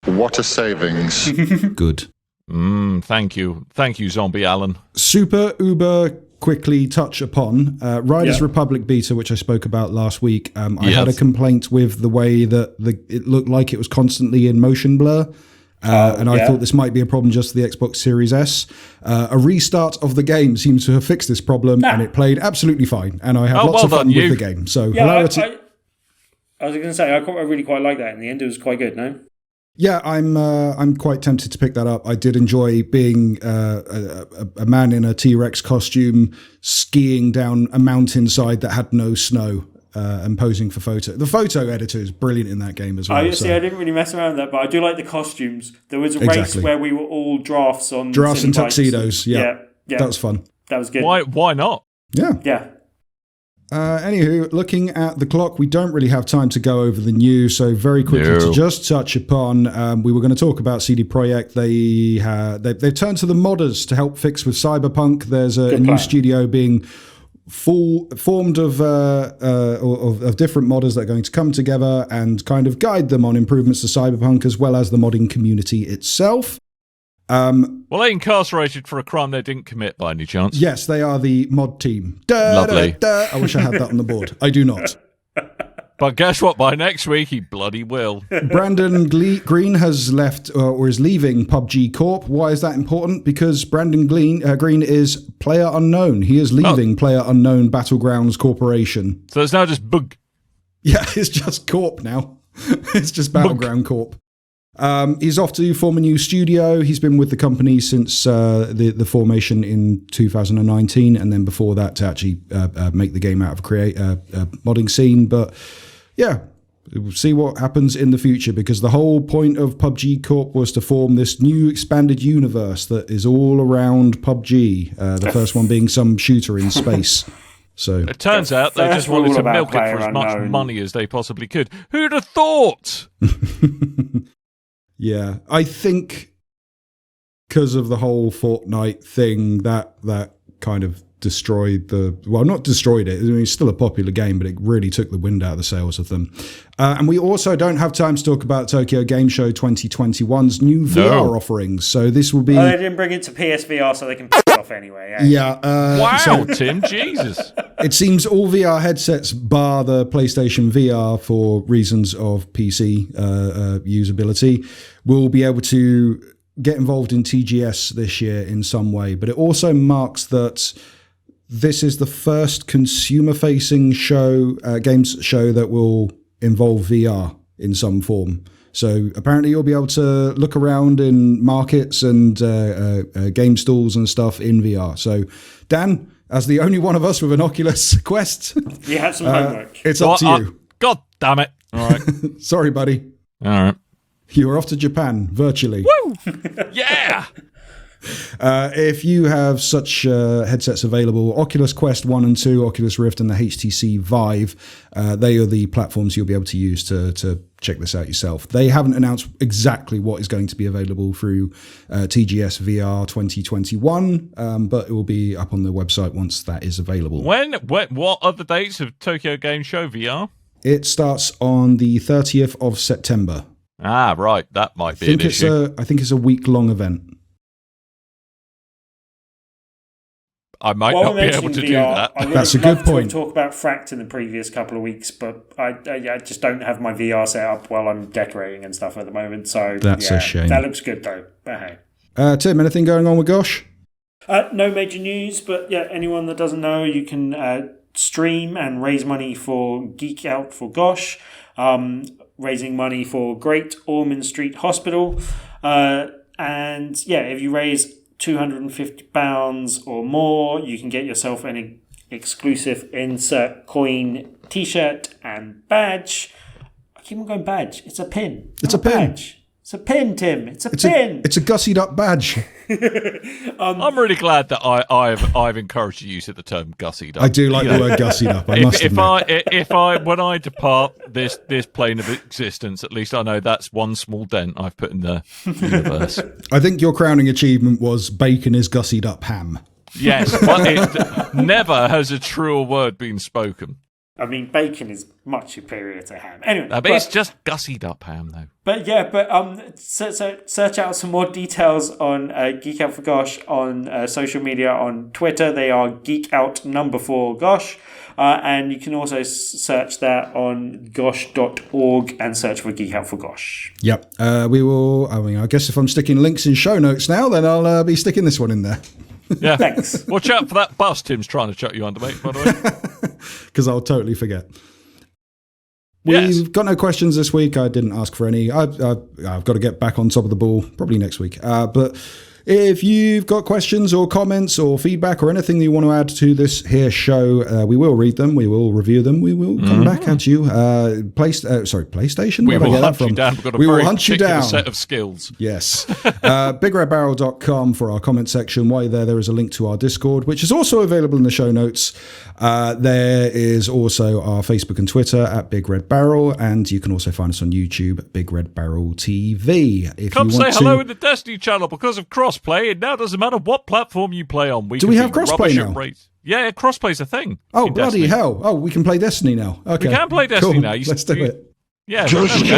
What a savings. Good. Thank you. Thank you, Zombie Alan. Super uber quickly touch upon Riders Republic beta, which I spoke about last week. I had a complaint with the way that it looked like it was constantly in motion blur. And I thought this might be a problem just for the Xbox Series S. A restart of the game seems to have fixed this problem, and it played absolutely fine. And I had lots of fun with the game. So I was going to say, I really quite like that in the end. It was quite good, no? Yeah, I'm quite tempted to pick that up. I did enjoy being a man in a T-Rex costume skiing down a mountainside that had no snow and posing for photo. The photo editor is brilliant in that game as well. I didn't really mess around with that, but I do like the costumes. There was a race where we were all drafts and tuxedos. Yeah, that was fun. That was good. Why not? Yeah. Anywho, looking at the clock, we don't really have time to go over the news, so very quickly to just touch upon, we were going to talk about CD Projekt. They've turned to the modders to help fix with Cyberpunk. There's a new studio being formed of different modders that are going to come together and kind of guide them on improvements to Cyberpunk as well as the modding community itself. Well, they incarcerated for a crime they didn't commit by any chance. Yes, they are the mod team. Lovely. I wish I had that on the board. I do not. But guess what? By next week, he bloody will. Brandon Green has left or is leaving PUBG Corp. Why is that important? Because Brandon Green is Player Unknown. He is leaving Player Unknown Battlegrounds Corporation. So it's now just Bug. Yeah, it's just Corp now. It's just Battleground Corp. He's off to form a new studio. He's been with the company since the formation in 2019, and then before that to actually make the game out of a modding scene. But yeah, we'll see what happens in the future, because the whole point of PUBG Corp was to form this new expanded universe that is all around PUBG. The first one being some shooter in space. So it turns out they just wanted to milk it for as much money as they possibly could. Who'd have thought? Yeah, I think because of the whole Fortnite thing, that kind of destroyed not destroyed it. I mean, it's still a popular game, but it really took the wind out of the sails of them. And we also don't have time to talk about Tokyo Game Show 2021's new VR offerings. So this will be... they didn't bring it to PSVR so they can piss off anyway. Yeah. Wow, Tim, Jesus. It seems all VR headsets, bar the PlayStation VR for reasons of PC usability, will be able to get involved in TGS this year in some way. But it also marks that this is the first consumer-facing games show that will involve VR in some form. So apparently you'll be able to look around in markets and game stalls and stuff in VR. So Dan, as the only one of us with an Oculus Quest, you had some homework. It's up to you. God damn it. All right. Sorry, buddy. All right. You are off to Japan virtually. Woo! Yeah! If you have such headsets available, Oculus Quest 1 and 2, Oculus Rift and the HTC Vive, they are the platforms you'll be able to use to check this out yourself. They haven't announced exactly what is going to be available through TGS VR 2021, but it will be up on the website once that is available. What are the dates of Tokyo Game Show VR? It starts on the 30th of September. Ah, right. That might be an issue. I think it's a week-long event. I might not be able to do that. That's a good point. To talk about Fract in the previous couple of weeks, but I just don't have my VR set up while I'm decorating and stuff at the moment. So that's a shame. That looks good though. But hey, Tim, anything going on with Gosh? No major news, but yeah, anyone that doesn't know, you can stream and raise money for Geek Out for Gosh, raising money for Great Ormond Street Hospital, and yeah, if you raise £250 or more, you can get yourself an exclusive insert coin t-shirt and badge. I keep on going badge. It's a pin. It's a pin. Badge. It's a pin, Tim. It's a pin. It's a gussied up badge. I'm really glad that I've encouraged you to use the term gussied up. I do like the word gussied up. I must admit. When I depart this plane of existence, at least I know that's one small dent I've put in the universe. I think your crowning achievement was bacon is gussied up ham. Yes, but never has a truer word been spoken. I mean, bacon is much superior to ham. Anyway, but it's just gussied up ham, though. But search out some more details on Geek Out for Gosh on social media, on Twitter. They are geekout4gosh. And you can also search that on gosh.org and search for Geek Out for Gosh. Yep. We will. I mean, I guess if I'm sticking links in show notes now, then I'll be sticking this one in there. Yeah. Thanks. Watch out for that bus Tim's trying to chuck you under, mate, by the way. Because I'll totally forget. We've got no questions this week. I didn't ask for any. I've got to get back on top of the ball probably next week. But if you've got questions or comments or feedback or anything that you want to add to this here show, we will read them. We will review them. We will come back at you. PlayStation? We will hunt you down. We've got a we very will hunt you particular down. set of skills. Yes. BigRedBarel.com for our comment section. While you're there is a link to our Discord, which is also available in the show notes. There is also our Facebook and Twitter at Big Red Barrel, and you can also find us on YouTube, Big Red Barrel TV. If Come you want say hello in the Destiny channel because of crossplay. It now doesn't matter what platform you play on. Do we have crossplay now? Yeah, crossplay's a thing. Oh, bloody hell. Oh, we can play Destiny now. Okay. We can play Destiny cool. now. Let's do it. Yeah. Destiny.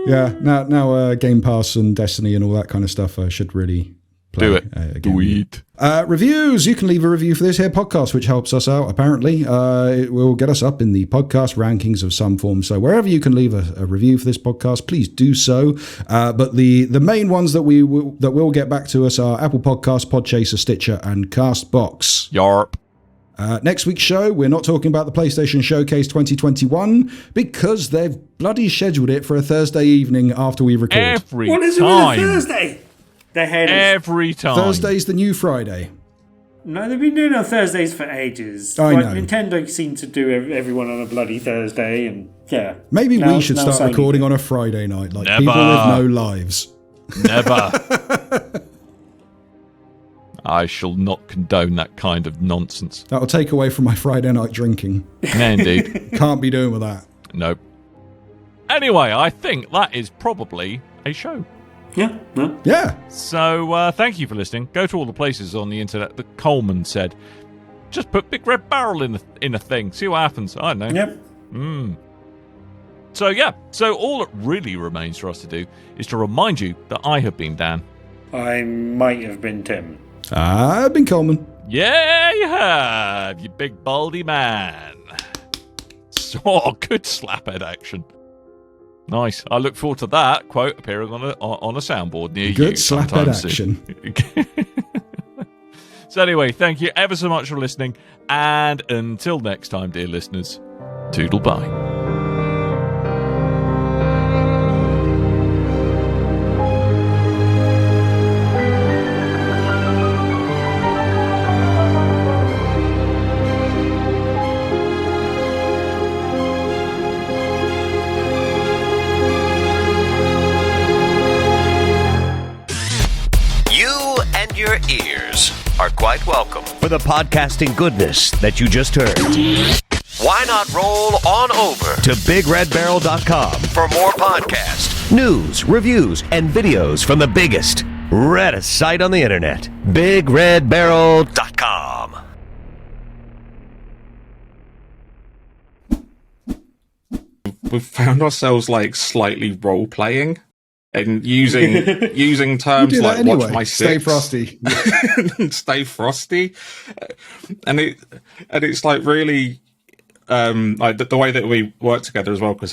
Yeah, now Game Pass and Destiny and all that kind of stuff should really play. Do it. Again. Do it. Reviews. You can leave a review for this here podcast, which helps us out, apparently. It will get us up in the podcast rankings of some form. So wherever you can leave a review for this podcast, please do so. But the main ones that will get back to us are Apple Podcasts, Podchaser, Stitcher, and Castbox. Yarp. Next week's show, we're not talking about the PlayStation Showcase 2021 because they've bloody scheduled it for a Thursday evening after we record. Every What is it time. with a Thursday? Every time. Thursday's the new Friday. No, they've been doing it on Thursdays for ages. I know. Nintendo seem to do everyone on a bloody Thursday, and yeah. Maybe Now- we should now start Sony recording do. on a Friday night, like Never. people with no lives. Never. I shall not condone that kind of nonsense. That'll take away from my Friday night drinking. No, indeed. Can't be doing with that. Nope. Anyway, I think that is probably a show. Yeah, no. Yeah. So thank you for listening. Go to all the places on the internet that Coleman said. Just put Big Red Barrel in a thing. See what happens. I don't know. Yep. So yeah. So all that really remains for us to do is to remind you that I have been Dan. I might have been Tim. I've been Coleman. Yeah, you have, you big baldy man. So good slaphead action. Nice. I look forward to that quote appearing on a soundboard near you. Good slaphead sometime action. soon. So anyway, thank you ever so much for listening, and until next time, dear listeners, toodle bye. Your ears are quite welcome For the podcasting goodness that you just heard. Why not roll on over To BigRedBarel.com for more podcasts? news, reviews, and videos from the biggest, reddest site on the internet. BigRedBarel.com. We've found ourselves like slightly role playing and using terms do that like anyway. "watch my Stay six," frosty. "stay frosty," and it's like really like the way that we work together as well, because